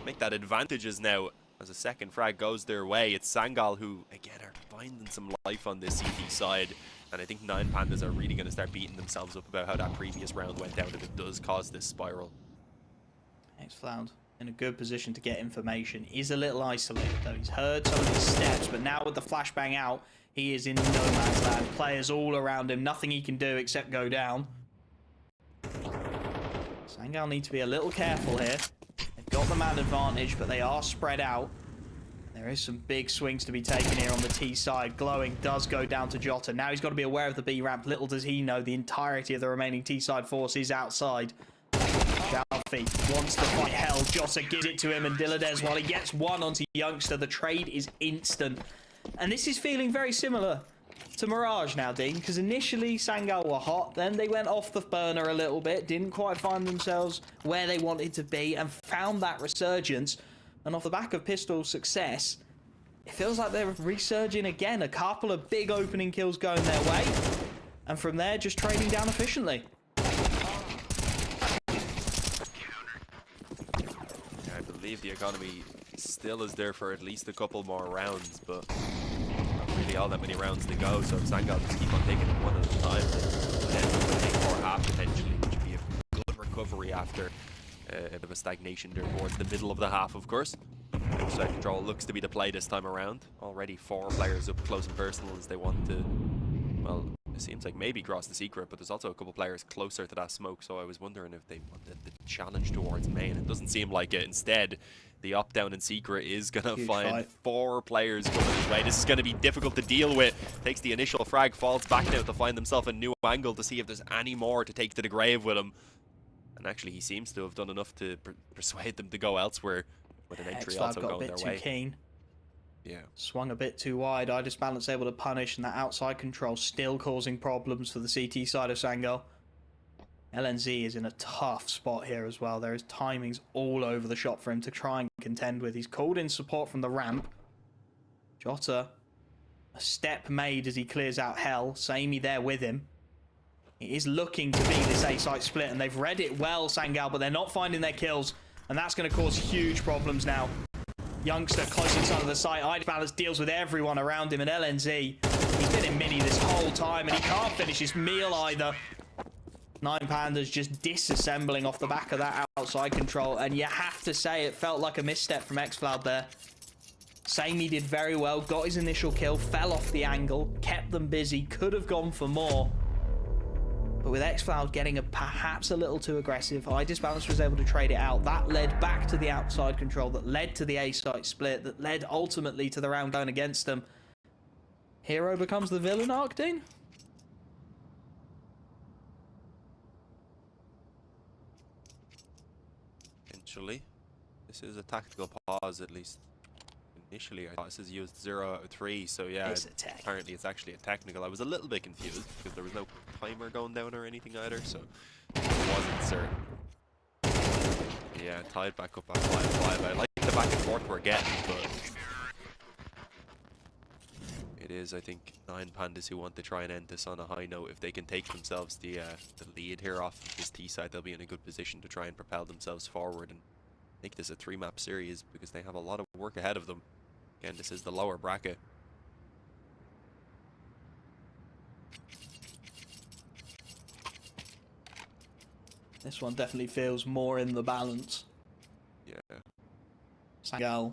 Make that advantages now as a second frag goes their way. It's Sangal who, again, are finding some life on this CT side. And I think Nine Pandas are really going to start beating themselves up about how that previous round went down if it does cause this spiral. Xcloud in a good position to get information. He's a little isolated though. He's heard some of his steps, but now with the flashbang out, he is in no man's land. Players all around him, nothing he can do except go down. Sangal need to be a little careful here. They've got the man advantage, but they are spread out. There is some big swings to be taken here on the T side. Glowing does go down to Jota. Now he's got to be aware of the B ramp. Little does he know the entirety of the remaining T side force is outside. Jalfi wants to fight hell. Jota gives it to him, and Dilladez, while he gets one onto Youngster, the trade is instant. And this is feeling very similar to Mirage now, Dean, because initially Sangal were hot, then they went off the burner a little bit, didn't quite find themselves where they wanted to be, and found that resurgence. And off the back of Pistol's success, it feels like they're resurging again. A couple of big opening kills going their way, and from there, just trading down efficiently. I believe the economy still is there for at least a couple more rounds, but not really all that many rounds to go, so if Sangal just keep on taking it one at a time, then take more half potentially, which would be a good recovery after a bit of a stagnation there towards the middle of the half, of course. Outside control looks to be the play this time around. Already 4 players up close and personal as they want to, well, it seems like maybe cross the secret, but there's also a couple players closer to that smoke, so I was wondering if they wanted the challenge towards main. It doesn't seem like it. Instead, the up down in secret is going to find fight. 4 players coming his way. This is going to be difficult to deal with. Takes the initial frag, falls back now to find himself a new angle to see if there's any more to take to the grave with him. And actually, he seems to have done enough to persuade them to go elsewhere, with an entry also going their way. Got a bit too keen. Yeah. Swung a bit too wide. Balance able to punish, and that outside control still causing problems for the CT side of Sangal. LNZ is in a tough spot here as well. There is timings all over the shop for him to try and contend with. He's called in support from the ramp. Jota, a step made as he clears out hell. Samey there with him. It is looking to be this A-site split, and they've read it well, Sangal, but they're not finding their kills, and that's going to cause huge problems now. Youngster close inside of the site. Balance deals with everyone around him, and LNZ, he's been in mini this whole time, and he can't finish his meal either. Nine Pandas just disassembling off the back of that outside control, and you have to say it felt like a misstep from Xcloud there. Samey did very well, got his initial kill, fell off the angle, kept them busy, could have gone for more. But with Xcloud getting perhaps a little too aggressive, Balance was able to trade it out. That led back to the outside control, that led to the A-site split, that led ultimately to the round going against them. Hero becomes the villain arc, Dean? Potentially. This is a tactical pause, at least. Initially, I thought this is used 0 out of 3, so yeah, apparently it's actually a technical. I was a little bit confused because there was no timer going down or anything either, so I wasn't certain. Yeah, tied back up at 5-5. I like the back and forth we're getting, but It is, I think, 9 Pandas who want to try and end this on a high note. If they can take themselves the lead here off this T side, they'll be in a good position to try and propel themselves forward and make this a 3-map series, because they have a lot of work ahead of them. Again, this is the lower bracket. This one definitely feels more in the balance. Yeah. Sangal.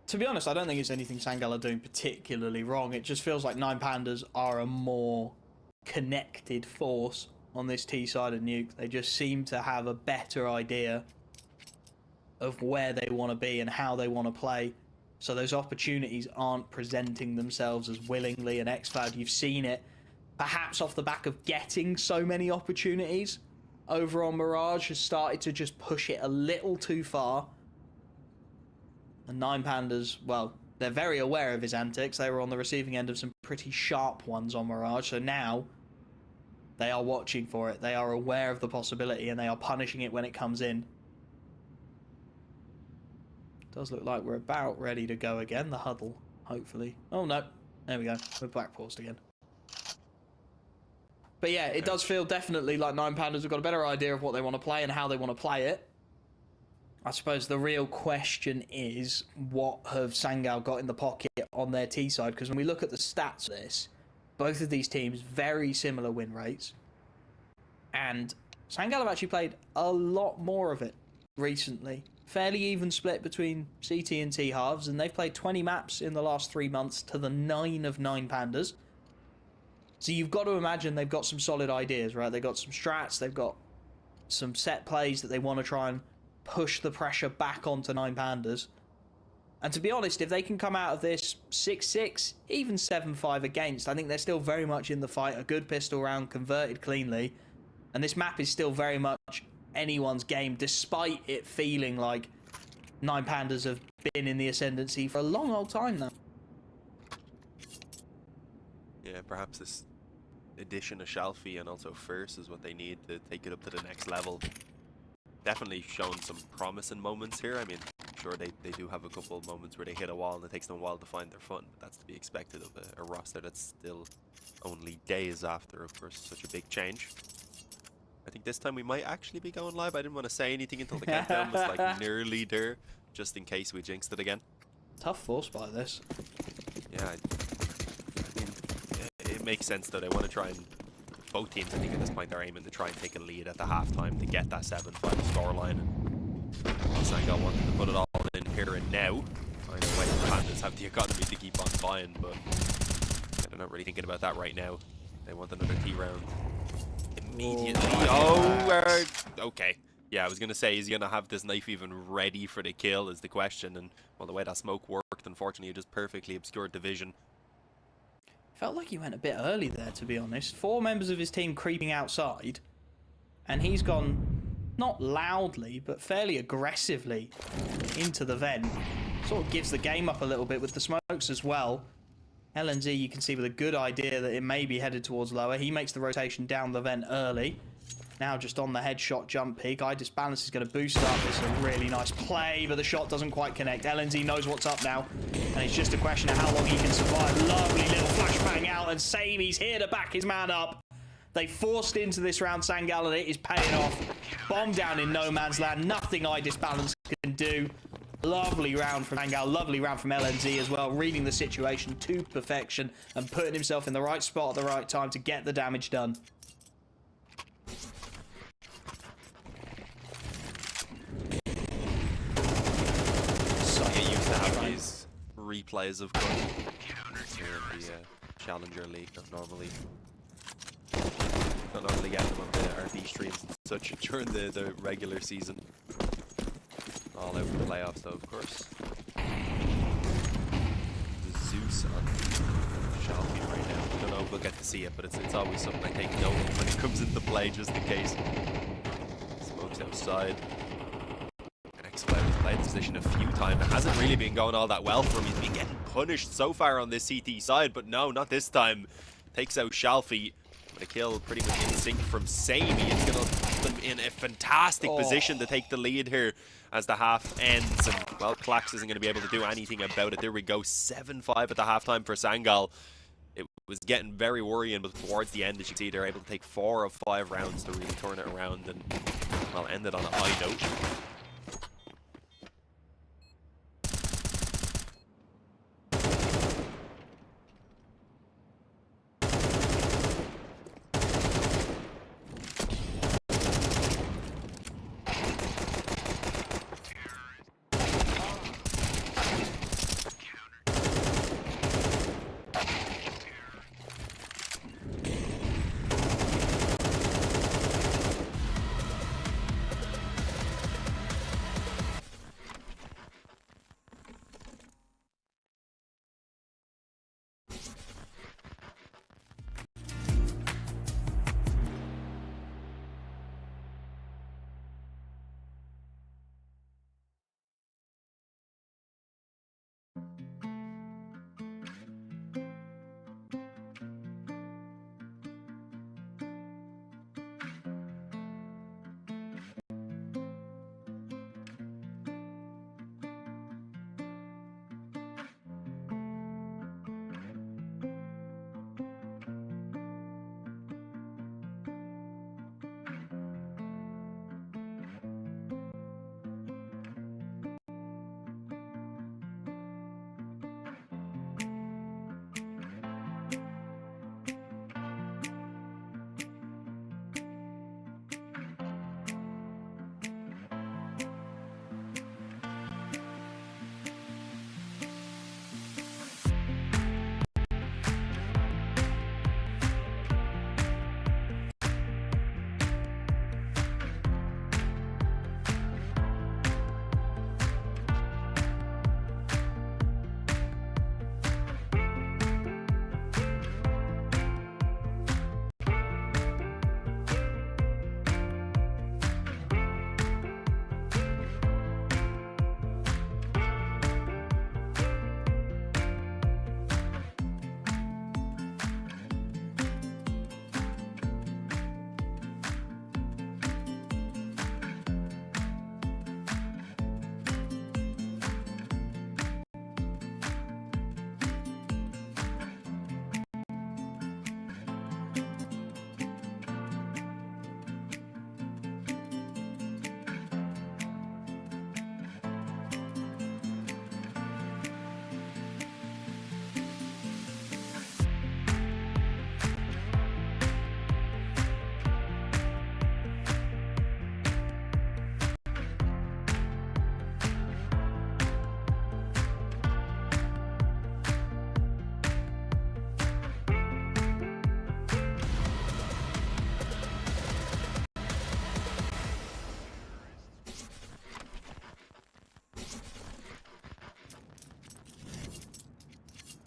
To be honest, I don't think it's anything Sangal are doing particularly wrong. It just feels like 9 Pandas are a more connected force on this T side of Nuke. They just seem to have a better idea of where they want to be and how they want to play. So those opportunities aren't presenting themselves as willingly. And xCloud, you've seen it, perhaps off the back of getting so many opportunities over on Mirage, has started to just push it a little too far. And 9 Pandas, well, they're very aware of his antics. They were on the receiving end of some pretty sharp ones on Mirage. So now they are watching for it. They are aware of the possibility and they are punishing it when it comes in. Does look like we're about ready to go again. The huddle, hopefully. Oh, no. There we go. We're back paused again. But yeah, it does feel definitely like 9 Pandas have got a better idea of what they want to play and how they want to play it. I suppose the real question is, what have Sangal got in the pocket on their T side? Because when we look at the stats of this, both of these teams, very similar win rates. And Sangal have actually played a lot more of it recently. Fairly even split between CT and T halves, and they've played 20 maps in the last 3 months to the 9 of 9 Pandas. So you've got to imagine they've got some solid ideas, right? They've got some strats, they've got some set plays that they want to try and push the pressure back onto 9 Pandas. And to be honest, if they can come out of this 6-6, even 7-5 against, I think they're still very much in the fight. A good pistol round, converted cleanly. And this map is still very much anyone's game, despite it feeling like 9 Pandas have been in the ascendancy for a long old time now. Yeah, perhaps this addition of Shalfie and also Fierce is what they need to take it up to the next level. Definitely shown some promising moments here. I mean, sure, they do have a couple of moments where they hit a wall and it takes them a while to find their footing, but that's to be expected of a roster that's still only days after, of course, such a big change. I think this time we might actually be going live. I didn't want to say anything until the countdown was like nearly there, just in case we jinxed it again. Tough force by this. Yeah, I mean, it makes sense though. They want to try and, both teams I think at this point are aiming to try and take a lead at the halftime to get that 7-5 scoreline. And Sangal wanted to put it all in here and now. I know the Pandas have the economy to keep on buying, but they're not really thinking about that right now. They want another T round immediately. Oh, okay. Yeah, I was gonna say, is he gonna have this knife even ready for the kill is the question, and well, the way that smoke worked, unfortunately, it just perfectly obscured the vision. Felt like he went a bit early there, to be honest. 4 members of his team creeping outside, and he's gone not loudly, but fairly aggressively into the vent. Sort of gives the game up a little bit with the smokes as well. LNZ, you can see with a good idea that it may be headed towards lower. He makes the rotation down the vent early. Now just on the headshot jump peak. Idis Balance is going to boost up. It's a really nice play, but the shot doesn't quite connect. LNZ knows what's up now, and it's just a question of how long he can survive. Lovely little flashbang out, and Samy's here to back his man up. They forced into this round Sangal, and it is paying off. Bomb down in no man's land. Nothing Idis Balance can do. Lovely round from Sangal, lovely round from LNZ as well, reading the situation to perfection and putting himself in the right spot at the right time to get the damage done. So get used to have these replays of gun here in the Challenger League. Don't normally get them on the RD streams and such during the regular season. All out for the playoffs though, of course. The Zeus on Shalfie right now. I don't know if we'll get to see it, but it's always something I take note of when it comes into play, just in case. Smokes outside. xCloud has played the position a few times. It hasn't really been going all that well for him. He's been getting punished so far on this CT side, but no, not this time. Takes out Shalfie. But a kill pretty much in sync from Samey. It's going to put them in a fantastic position to take the lead here as the half ends. And, well, Clax isn't going to be able to do anything about it. There we go, 7-5 at the halftime for Sangal. It was getting very worrying, but towards the end, as you can see, they're able to take 4 of 5 rounds to really turn it around and, well, end it on a high note.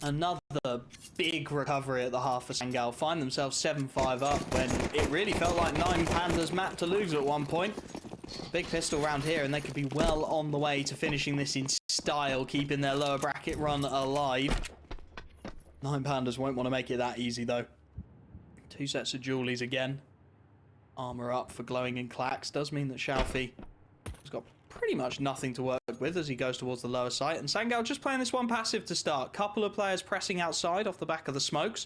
Another big recovery at the half for Sangal. Find themselves 7-5 up when it really felt like 9 Pandas map to lose at one point. Big pistol round here, and they could be well on the way to finishing this in style, keeping their lower bracket run alive. 9 Pandas won't want to make it that easy, though. 2 sets of Julies again. Armor up for Glowing and Clax. Does mean that Shalfie has got pretty much nothing to work with as he goes towards the lower site. And Sangal just playing this one passive to start. Couple of players pressing outside off the back of the smokes.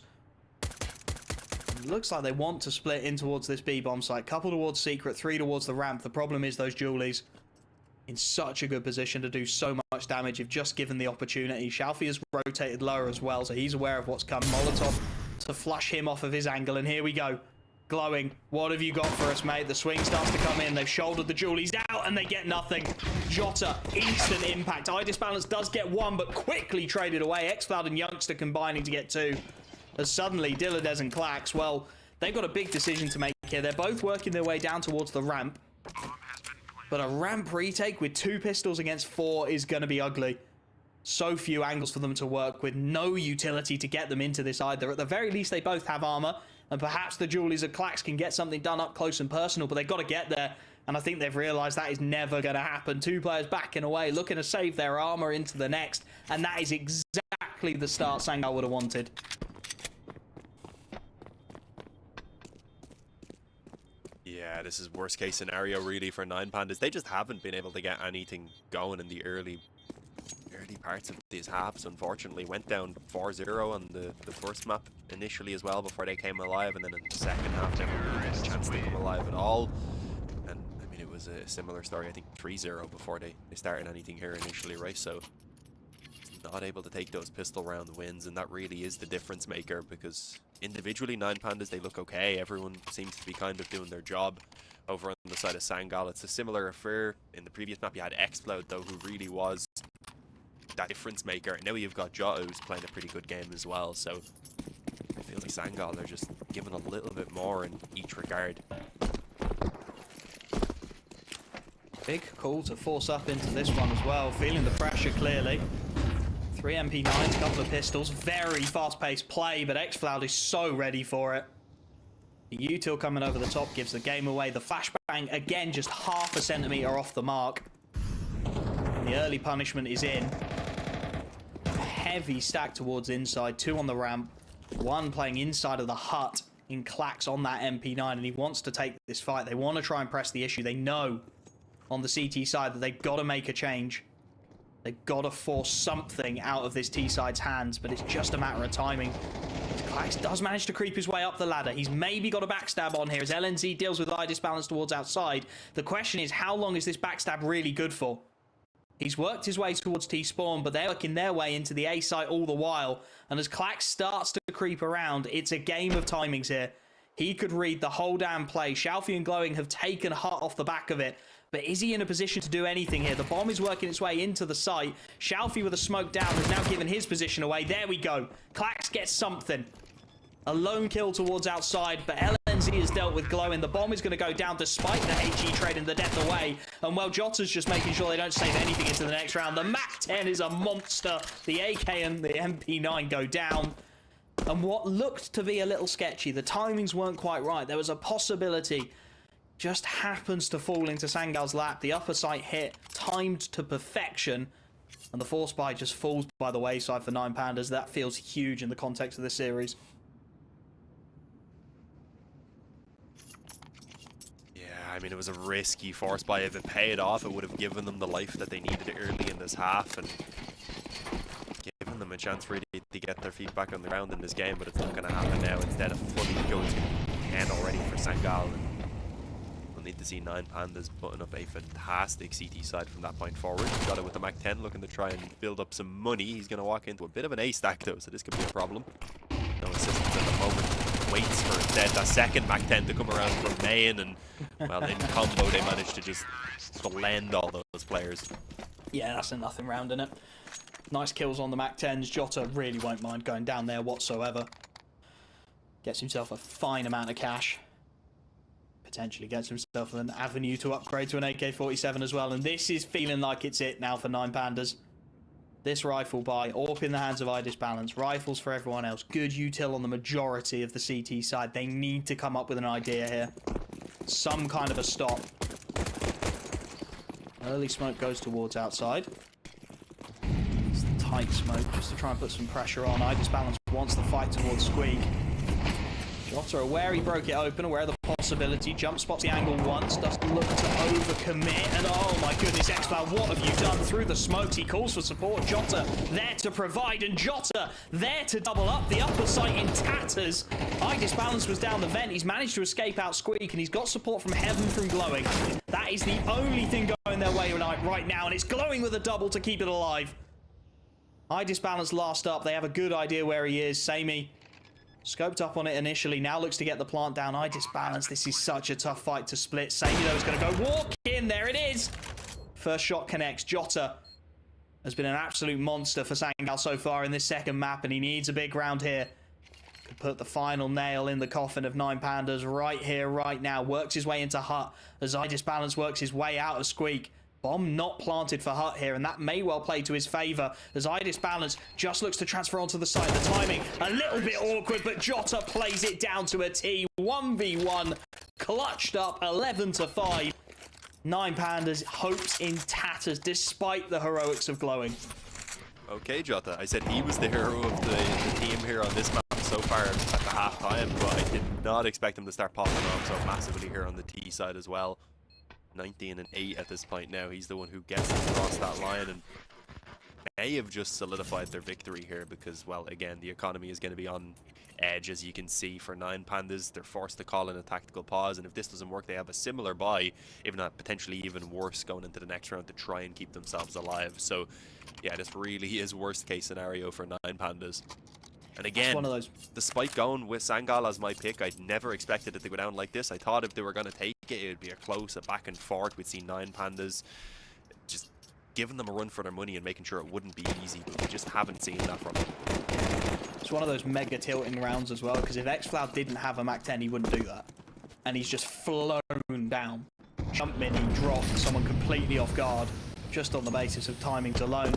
It looks like they want to split in towards this B-bomb site. Couple towards Secret, 3 towards the ramp. The problem is those Julies in such a good position to do so much damage if just given the opportunity. Shalfie has rotated lower as well, so he's aware of what's come. Molotov to flush him off of his angle, and here we go. Glowing, what have you got for us, mate? The swing starts to come in. They've shouldered the Julies out, and they get nothing. Jota, instant impact. Eye Disbalance does get 1, but quickly traded away. Xcloud and Youngster combining to get 2. As suddenly, Dilladez and Clax, well, they've got a big decision to make here. They're both working their way down towards the ramp. But a ramp retake with 2 pistols against 4 is going to be ugly. So few angles for them to work with. No utility to get them into this either. At the very least, they both have armor. And perhaps the Julies and Clax can get something done up close and personal, but they've got to get there. And I think they've realised that is never going to happen. 2 players backing away, looking to save their armor into the next. And that is exactly the start Sangal would have wanted. Yeah, this is worst case scenario really for 9Pandas. They just haven't been able to get anything going in the early parts of these halves, unfortunately. Went down 4-0 on the first map initially as well before they came alive, and then in the second half never really had a chance to come alive at all. And I mean, it was a similar story, I think 3-0 before they started anything here initially, right? So not able to take those pistol round wins, and that really is the difference maker, because individually 9Pandas, they look okay. Everyone seems to be kind of doing their job. Over on the side of Sangal, it's a similar affair. In the previous map you had Explode though, who really was that difference maker, and now you've got Jota, who's playing a pretty good game as well. So I feel like Sangal, they're just giving a little bit more in each regard. Big call to force up into this one as well, feeling the pressure clearly. 3 MP9s, couple of pistols, very fast-paced play, but Xfloud is so ready for it. The util coming over the top gives the game away. The flashbang, again, just half a centimetre off the mark. The early punishment is in. Heavy stack towards inside, 2 on the ramp, 1 playing inside of the hut in Clax on that MP9, and he wants to take this fight. They want to try and press the issue. They know on the CT side that they've got to make a change. They've got to force something out of this T-side's hands, but it's just a matter of timing. Clax does manage to creep his way up the ladder. He's maybe got a backstab on here as LNZ deals with eye disbalance towards outside. The question is, how long is this backstab really good for? He's worked his way towards T-spawn, but they're working their way into the A site all the while. And as Clax starts to creep around, it's a game of timings here. He could read the whole damn play. Xiaofi and Glowing have taken Hut off the back of it. But is he in a position to do anything here? The bomb is working its way into the site. Xiaofi with a smoke down has now given his position away. There we go. Clax gets something. A lone kill towards outside, but LNZ has dealt with Glowing. The bomb is going to go down despite the HE trade and the death away. And well, Jota's just making sure they don't save anything into the next round. The MAC-10 is a monster. The AK and the MP9 go down. And what looked to be a little sketchy, the timings weren't quite right. There was a possibility. Just happens to fall into Sangal's lap. The upper sight hit, timed to perfection. And the force buy just falls by the wayside for 9Pandas. That feels huge in the context of this series. I mean, it was a risky force buy. If it paid off, it would have given them the life that they needed early in this half and given them a chance really to get their feet back on the ground in this game, but it's not going to happen now. Instead of fully going to 10 already for Sangal. And we'll need to see 9Pandas putting up a fantastic CT side from that point forward. Got it with the MAC-10, looking to try and build up some money. He's going to walk into a bit of an A stack though, so this could be a problem. No assistance at the moment. Waits for instead that second MAC-10 to come around from main, and well, in combo they managed to just blend all those players. Yeah, that's a nothing round, isn't it? Nice kills on the MAC-10s. Jota really won't mind going down there whatsoever. Gets himself a fine amount of cash. Potentially gets himself an avenue to upgrade to an AK-47 as well, and this is feeling like it's it now for 9Pandas. This rifle buy, AWP in the hands of Idis Balance, rifles for everyone else, good util on the majority of the CT side. They need to come up with an idea here. Some kind of a stop. Early smoke goes towards outside. It's the tight smoke just to try and put some pressure on. Idis Balance wants the fight towards Squeak. Jota aware he broke it open, aware of the possibility, jump spots the angle once, does look to overcommit, and oh my goodness, Xcloud, what have you done through the smokes? He calls for support, Jota there to provide, and Jota there to double up, the upper sight in tatters. Idis Balance was down the vent, he's managed to escape out Squeak, and he's got support from Heaven from Glowing. That is the only thing going their way right now, and it's Glowing with a double to keep it alive. Idis Balance last up, they have a good idea where he is. Samey scoped up on it initially, now looks to get the plant down. Idis Balance, this is such a tough fight to split. Samey though is going to go walk in, there it is! First shot connects. Jota has been an absolute monster for Sangal so far in this second map, and he needs a big round here. Could put the final nail in the coffin of 9Pandas right here, right now. Works his way into Hut as Idis Balance works his way out of Squeak. Bomb not planted for Hut here, and that may well play to his favour as Idis Balance just looks to transfer onto the side. The timing a little bit awkward, but Jota plays it down to a T. 1v1, clutched up 11-5. 9Pandas hopes in tatters despite the heroics of Glowing. Okay, Jota, I said he was the hero of the team here on this map so far. far at the half time, but I did not expect him to start popping off so massively here on the T side as well. 19 and 8 at this point now. He's the one who gets across that line and may have just solidified their victory here because, well, again, the economy is going to be on edge, as you can see, for 9 Pandas. They're forced to call in a tactical pause, and if this doesn't work, they have a similar buy, if not potentially even worse, going into the next round to try and keep themselves alive. So, yeah, this really is worst case scenario for 9 Pandas. And again, one of those. Despite going with Sangal as my pick, I'd never expected it to go down like this. I thought if they were going to take it would be a back and forth. We'd see 9 Pandas just giving them a run for their money and making sure it wouldn't be easy, but we just haven't seen that from them. It's one of those mega tilting rounds as well, because if xFloud didn't have a Mac 10, he wouldn't do that. And he's just flown down. Jumping, he dropped someone completely off guard, just on the basis of timings alone.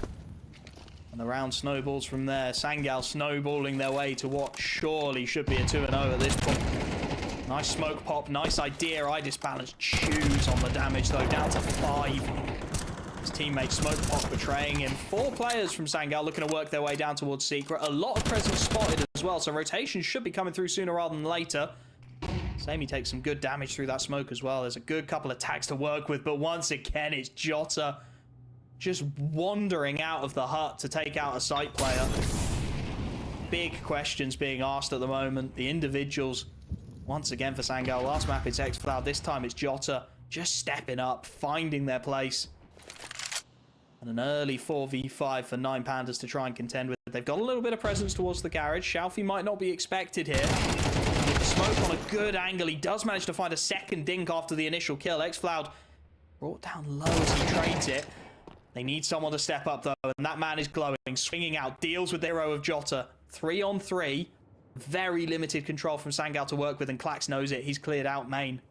And the round snowballs from there. Sangal snowballing their way to what surely should be a 2-0 at this point. Nice smoke pop, nice idea. iDisbalance chews on the damage though, down to 5. His teammate smoke pop betraying him. 4 players from Sangal looking to work their way down towards Secret. A lot of presence spotted as well, so rotation should be coming through sooner rather than later. Sammy takes some good damage through that smoke as well. There's a good couple of tags to work with, but once again, it's Jota just wandering out of the hut to take out a site player. Big questions being asked at the moment. The individuals, once again for Sangal, last map it's xFloud, this time it's Jota, just stepping up, finding their place. And an early 4v5 for 9 Pandas to try and contend with. They've got a little bit of presence towards the garage. Shalfie might not be expected here. With the smoke on a good angle, he does manage to find a second dink after the initial kill. xFloud brought down low as he trades it. They need someone to step up though, and that man is glowing, swinging out, deals with their row of Jota. 3 on 3. Very limited control from Sangal to work with, and Klax knows it. He's cleared out main.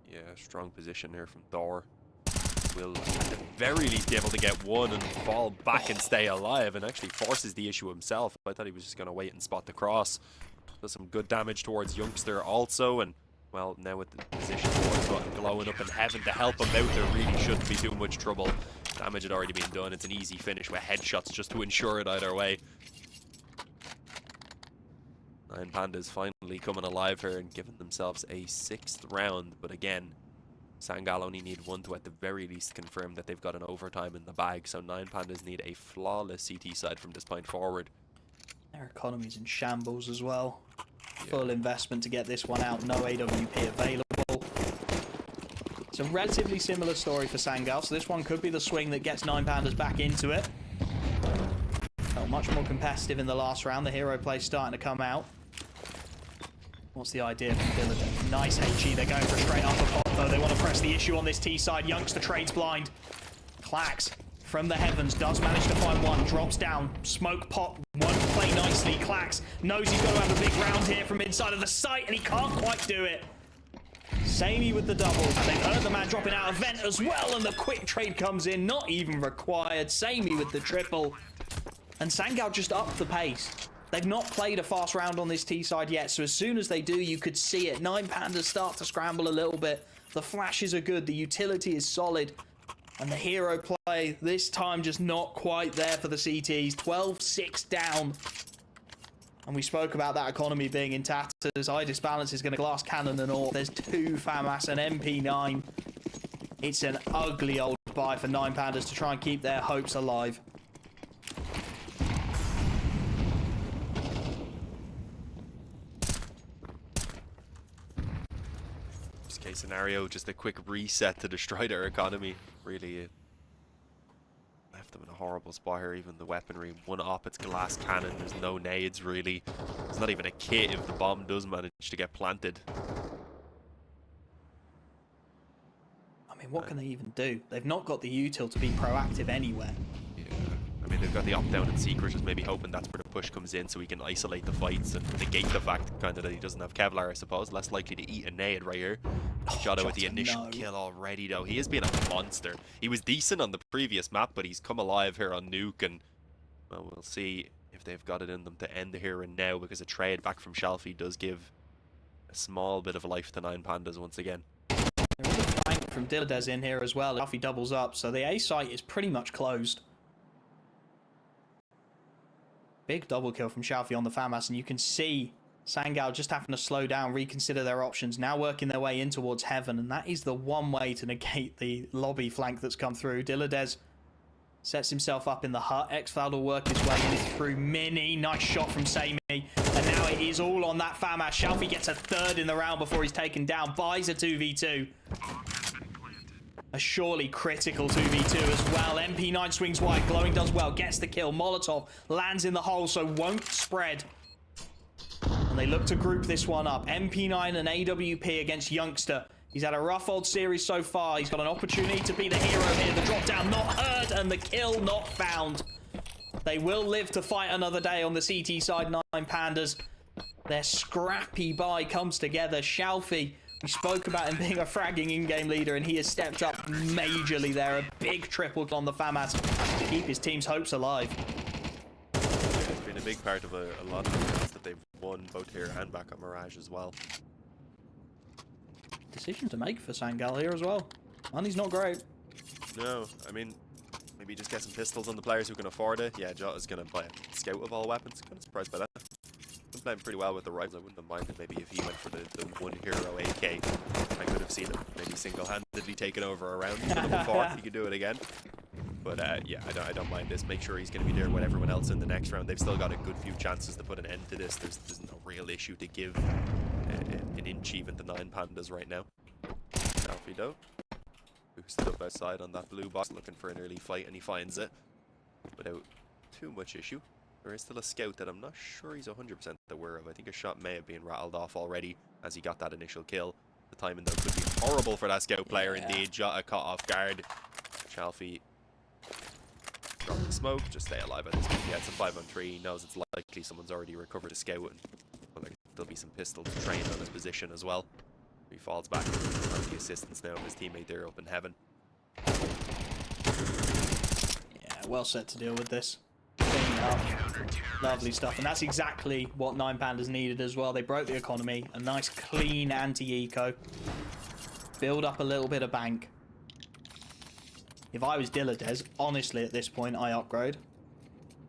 Yeah, strong position here from Thor. Will at the very least be able to get one and fall back and stay alive, and actually forces the issue himself. I thought he was just going to wait and spot the cross. Does some good damage towards Youngster also, and well, now with the position towards button glowing up in heaven to help him out, there really shouldn't be too much trouble. Damage had already been done. It's an easy finish with headshots just to ensure it either way. 9 Pandas finally coming alive here and giving themselves a 6th round, but again, Sangal only need one to at the very least confirm that they've got an overtime in the bag, so 9 Pandas need a flawless CT side from this point forward. Their economy's in shambles as well. Full investment to get this one out, no AWP available. It's a relatively similar story for Sangal, so this one could be the swing that gets 9 Pandas back into it. Felt much more competitive in the last round, the hero play starting to come out. What's the idea from Diligent? Nice HE, they're going for a straight upper pop though, they want to press the issue on this T side. Youngster trades blind. Klax from the heavens does manage to find one, drops down, smoke pop, won't play nicely. Klax knows he's got to have a big round here from inside of the site, and he can't quite do it. Samey with the double. They've heard the man dropping out of vent as well, and the quick trade comes in, not even required. Samey with the triple, and Sangal just upped the pace. They've not played a fast round on this T side yet, so as soon as they do, you could see it. 9 Pandas start to scramble a little bit. The flashes are good, the utility is solid. And the hero play, this time just not quite there for the CTs. 12-6 down. And we spoke about that economy being in tatters. iDisbalance is going to glass cannon and all. There's 2 FAMAS and MP9. It's an ugly old buy for 9 Pandas to try and keep their hopes alive. Case scenario, just a quick reset to destroy their economy. Really left them in a horrible spot here. Even the weaponry, one op, it's glass cannon, there's no nades really. There's not even a kit if the bomb does manage to get planted. I mean, what can they even do? They've not got the util to be proactive anywhere. Yeah. I mean, they've got the opt-down and Secret, just maybe hoping that's where the push comes in so he can isolate the fights and negate the fact kind of that he doesn't have Kevlar, I suppose. Less likely to eat a nade right here. Jota with the initial kill already though. He has been a monster. He was decent on the previous map, but he's come alive here on Nuke, and well, we'll see if they've got it in them to end the here and now, because a trade back from Shalfie does give a small bit of life to 9 Pandas once again. They're really flank from Diladez in here as well. Shalfie doubles up, so the A site is pretty much closed. Big double kill from Xiaofi on the FAMAS, and you can see Sangal just having to slow down, reconsider their options, now working their way in towards Heaven, and that is the one way to negate the lobby flank that's come through. Diladez sets himself up in the hut. Xcloud will work his way in through Mini. Nice shot from Samey, and now it is all on that FAMAS. Xiaofi gets a third in the round before he's taken down, buys a 2v2. A surely critical 2v2 as well. MP9 swings wide, Glowing does well, gets the kill. Molotov lands in the hole, so won't spread. And they look to group this one up. MP9 and AWP against Youngster. He's had a rough old series so far. He's got an opportunity to be the hero here. The drop down not heard, and the kill not found. They will live to fight another day on the CT side. 9 Pandas. Their scrappy buy comes together. Xiaofi, we spoke about him being a fragging in-game leader, and he has stepped up majorly there. A big triple on the FAMAS to keep his team's hopes alive. It's been a big part of a lot of the rounds that they've won, both here and back at Mirage as well. Decision to make for Sangal here as well. Money's not great. No, I mean, maybe just get some pistols on the players who can afford it. Yeah, Jota's going to buy a scout of all weapons. Kind of surprised by that. Been playing pretty well with the rifles. I wouldn't have minded maybe if he went for the one hero AK. I could have seen him maybe single-handedly taking over a round before. He could do it again. But yeah, I don't mind this. Make sure he's going to be there with everyone else in the next round. They've still got a good few chances to put an end to this. There's no real issue to give an inch even to 9 Pandas right now. Alfie though, who stood up outside on that blue box looking for an early fight, and he finds it without too much issue. There is still a scout that I'm not sure he's 100% aware of. I think a shot may have been rattled off already as he got that initial kill. The timing though could be horrible for that scout player indeed. Jota caught off guard. Chalfie dropped the smoke, just stay alive at this point. Yeah, it's a 5-on-3. He knows it's likely someone's already recovered a scout, and well, there'll be some pistols trained on his position as well. He falls back on the assistance now of his teammate there up in Heaven. Yeah, well set to deal with this. Cleaning up. Lovely stuff. And that's exactly what 9 Pandas needed as well. They broke the economy. A nice clean anti-eco. Build up a little bit of bank. If I was Diladez, honestly at this point I upgrade.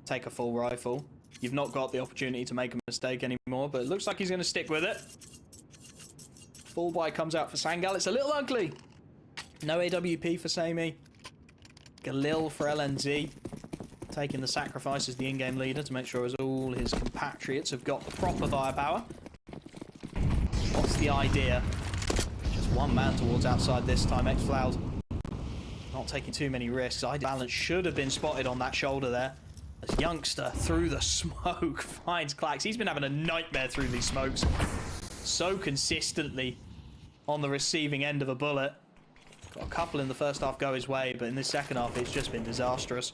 Take a full rifle. You've not got the opportunity to make a mistake anymore, but it looks like he's going to stick with it. Full buy comes out for Sangal. It's a little ugly. No AWP for Samey. Galil for LNZ. Taking the sacrifice as the in-game leader to make sure as all his compatriots have got the proper firepower. What's the idea? Just one man towards outside this time. Xcloud not taking too many risks. Balance should have been spotted on that shoulder there. As Youngster through the smoke finds Clax. He's been having a nightmare through these smokes. So consistently on the receiving end of a bullet. Got a couple in the first half go his way, but in this second half it's just been disastrous.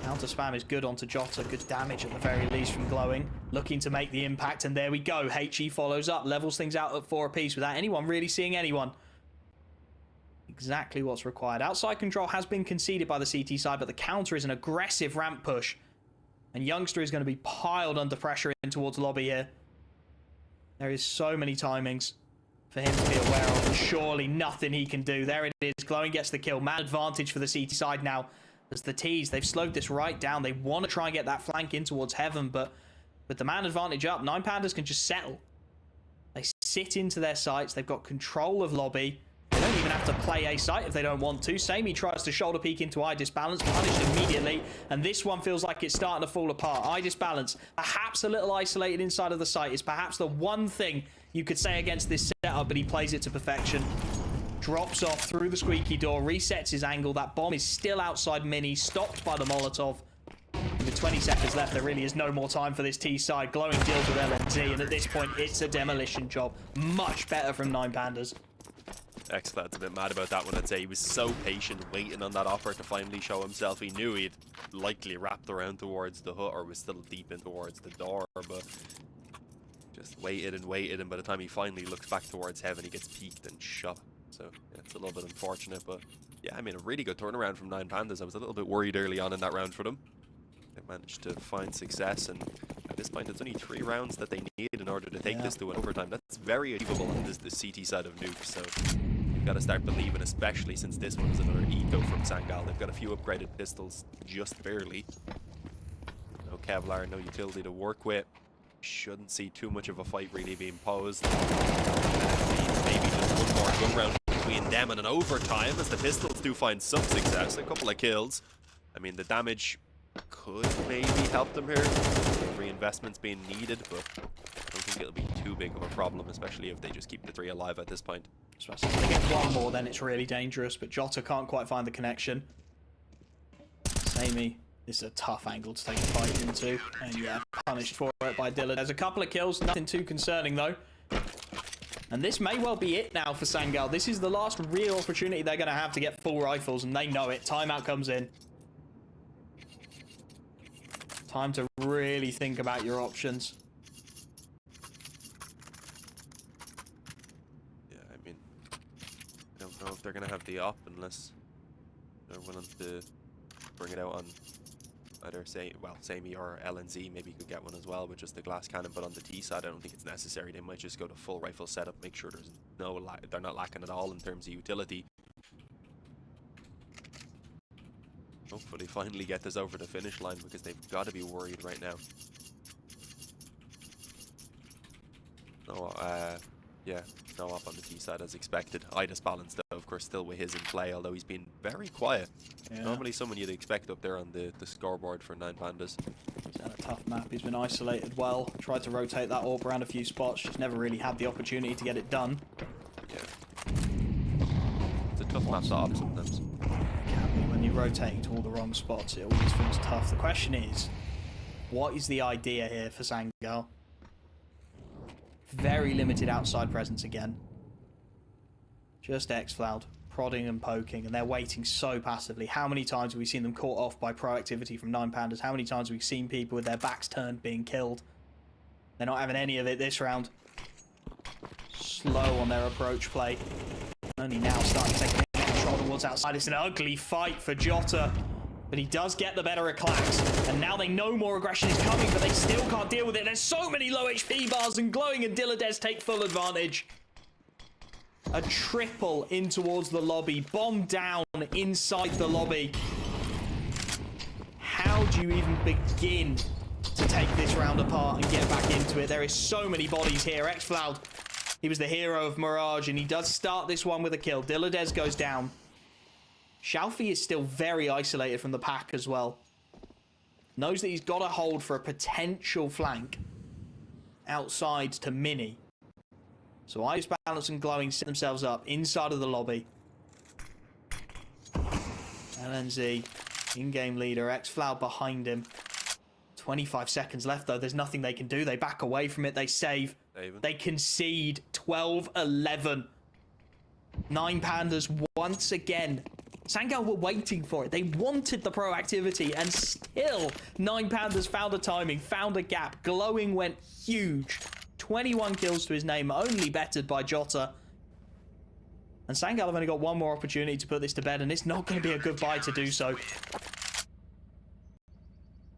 Counter spam is good onto Jota. Good damage at the very least from Glowing. Looking to make the impact, and there we go. HE follows up, levels things out at 4 apiece without anyone really seeing anyone. Exactly what's required. Outside control has been conceded by the CT side, but the counter is an aggressive ramp push. And Youngster is going to be piled under pressure in towards lobby here. There is so many timings for him to be aware of, and surely nothing he can do. There it is. Glowing gets the kill. Man advantage for the CT side now. As the T's, they've slowed this right down. They want to try and get that flank in towards Heaven, but with the man advantage up, 9 Pandas can just settle. They sit into their sights. They've got control of lobby. They don't even have to play a site if they don't want to. Samey tries to shoulder peek into eye disbalance, punished immediately, and this one feels like it's starting to fall apart. Eye disbalance, perhaps a little isolated inside of the site, is perhaps the one thing you could say against this setup, but he plays it to perfection. Drops off through the squeaky door, resets his angle. That bomb is still outside Mini, stopped by the Molotov. With 20 seconds left, there really is no more time for this T side. Glowing deals with LNZ, and at this point, it's a demolition job. Much better from 9 Pandas. Xcloud's a bit mad about that one, I'd say. He was so patient, waiting on that offer to finally show himself. He knew he'd likely wrapped around towards the hut, or was still deep in towards the door, but just waited, and by the time he finally looks back towards Heaven, he gets peeked and shot. So yeah, it's a little bit unfortunate, but yeah, I mean, a really good turnaround from 9 Pandas. I was a little bit worried early on in that round for them. They managed to find success, and at this point, it's only 3 rounds that they need in order to take this to an overtime. That's very achievable on the CT side of Nuke, so you've got to start believing, especially since this one is another eco from Sangal. They've got a few upgraded pistols, just barely. No Kevlar, no utility to work with. Shouldn't see too much of a fight really being posed. Maybe just one more gun round between them and an overtime, as the pistols do find some success. A couple of kills. I mean, the damage could maybe help them here. Reinvestment's being needed, but I don't think it'll be too big of a problem, especially if they just keep the 3 alive at this point. So if they get one more, then it's really dangerous, but Jota can't quite find the connection. Sammy, this is a tough angle to take a fight into, and yeah, punished for it by Dylan. There's a couple of kills, nothing too concerning though. And this may well be it now for Sangal. This is the last real opportunity they're going to have to get full rifles, and they know it. Timeout comes in. Time to really think about your options. Yeah, I mean, I don't know if they're going to have the op unless they're willing to bring it out on either Sammy or LNZ. Maybe you could get one as well with just the glass cannon, but on the T side I don't think it's necessary. They might just go to full rifle setup, make sure there's they're not lacking at all in terms of utility. Hopefully finally get this over the finish line, because they've got to be worried right now. Yeah, no up on the T side as expected. Idas balanced though, of course, still with his in play, although he's been very quiet. Yeah. Normally someone you'd expect up there on the scoreboard for 9 Pandas. He's had a tough map, he's been isolated well. Tried to rotate that AWP around a few spots, just never really had the opportunity to get it done. Yeah. It's a tough map to op sometimes. When you're rotating to all the wrong spots, it always feels tough. The question is, what is the idea here for Sangal? Very limited outside presence again. Just Xfloud prodding and poking, and they're waiting so passively. How many times have we seen them caught off by proactivity from 9 Pandas? How many times have we seen people with their backs turned being killed? They're not having any of it this round. Slow on their approach play. Only now starting to take control towards outside. It's an ugly fight for Jota, but he does get the better of Clax, and now they know more aggression is coming, but they still can't deal with it. There's so many low HP bars, and Glowing and Dilladez take full advantage. A triple in towards the lobby, bomb down inside the lobby. How do you even begin to take this round apart and get back into it? There is so many bodies here. Xfloud, he was the hero of Mirage, and he does start this one with a kill. Dilladez goes down. Shalfie is still very isolated from the pack as well. Knows that he's got to hold for a potential flank outside to Mini. So Ice Balance and Glowing set themselves up inside of the lobby. LNZ, in-game leader, Xfloud behind him. 25 seconds left though, there's nothing they can do. They back away from it, they save. They concede 12-11. 9 Pandas once again. Sangal were waiting for it. They wanted the proactivity, and still 9 Pandas found a timing, found a gap. Glowing went huge. 21 kills to his name, only bettered by Jota. And Sangal have only got one more opportunity to put this to bed, and it's not going to be a goodbye to do so.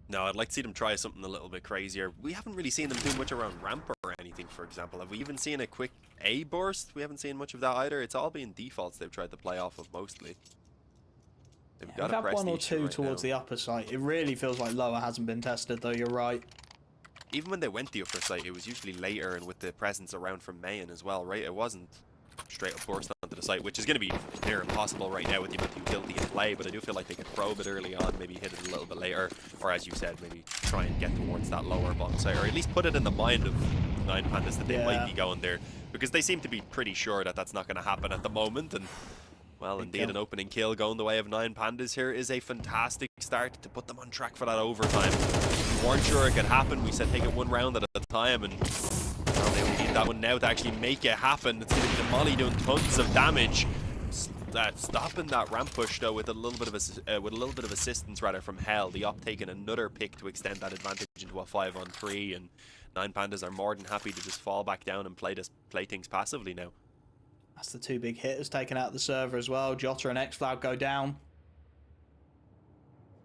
No, I'd like to see them try something a little bit crazier. We haven't really seen them do much around ramp or anything, for example. Have we even seen a quick A burst? We haven't seen much of that either. It's all been defaults they've tried to play off of mostly. They've got one or two towards the upper site. It really feels like lower hasn't been tested, though. You're right. Even when they went the upper site, it was usually later and with the presence around from Mayan as well, right? It wasn't straight up burst onto the site, which is going to be near impossible right now with the amount of utility in play, but I do feel like they could probe it early on, maybe hit it a little bit later, or as you said, maybe try and get towards that lower bottom site, or at least put it in the mind of 9 Pandas that they might be going there, because they seem to be pretty sure that that's not going to happen at the moment, and well, indeed, an opening kill going the way of 9 Pandas here is a fantastic start to put them on track for that overtime. We weren't sure it could happen. We said take it 1 round at a time, and well, they only need that one now to actually make it happen. It's going to be the Molly doing tons of damage. Stopping that ramp push though with a little bit of assistance rather from Hell. The op taking another pick to extend that advantage into a 5-on-3, and 9 Pandas are more than happy to just fall back down and play things passively now. That's the 2 big hitters taken out of the server as well. Jota and Xfloud go down.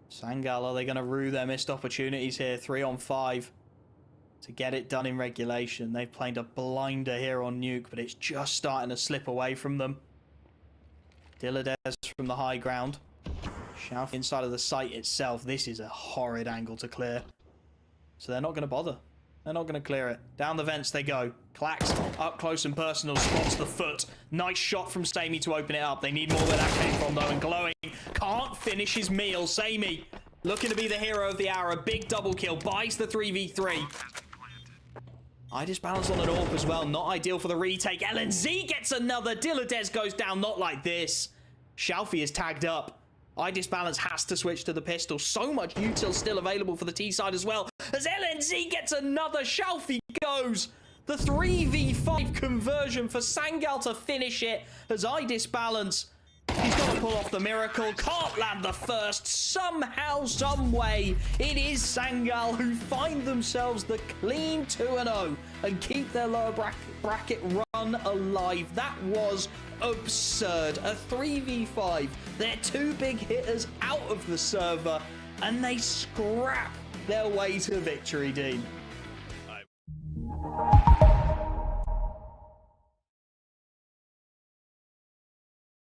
Sangal, are they going to rue their missed opportunities here? 3-on-5 to get it done in regulation. They've played a blinder here on Nuke, but it's just starting to slip away from them. Dilladez from the high ground. Shout inside of the site itself. This is a horrid angle to clear. So they're not going to bother. They're not going to clear it. Down the vents they go. Clax up close and personal, spots the foot. Nice shot from Samey to open it up. They need more where that came from, though. And Glowing can't finish his meal. Samey looking to be the hero of the hour. A big double kill. Buys the 3v3. I disbalance on an AWP as well. Not ideal for the retake. LNZ gets another. Dilladez goes down. Not like this. Shalfie is tagged up. I disbalance has to switch to the pistol. So much util still available for the T side as well. As LNZ gets another. Shalfie goes. The 3v5 conversion for Sangal to finish it. As I disbalance. He's got to pull off the miracle. Can't land the first. Somehow, someway, it is Sangal who find themselves the clean 2-0 and keep their lower bracket run alive. That was absurd. A 3v5. They're two big hitters out of the server, and they scrap their way to victory, Dean.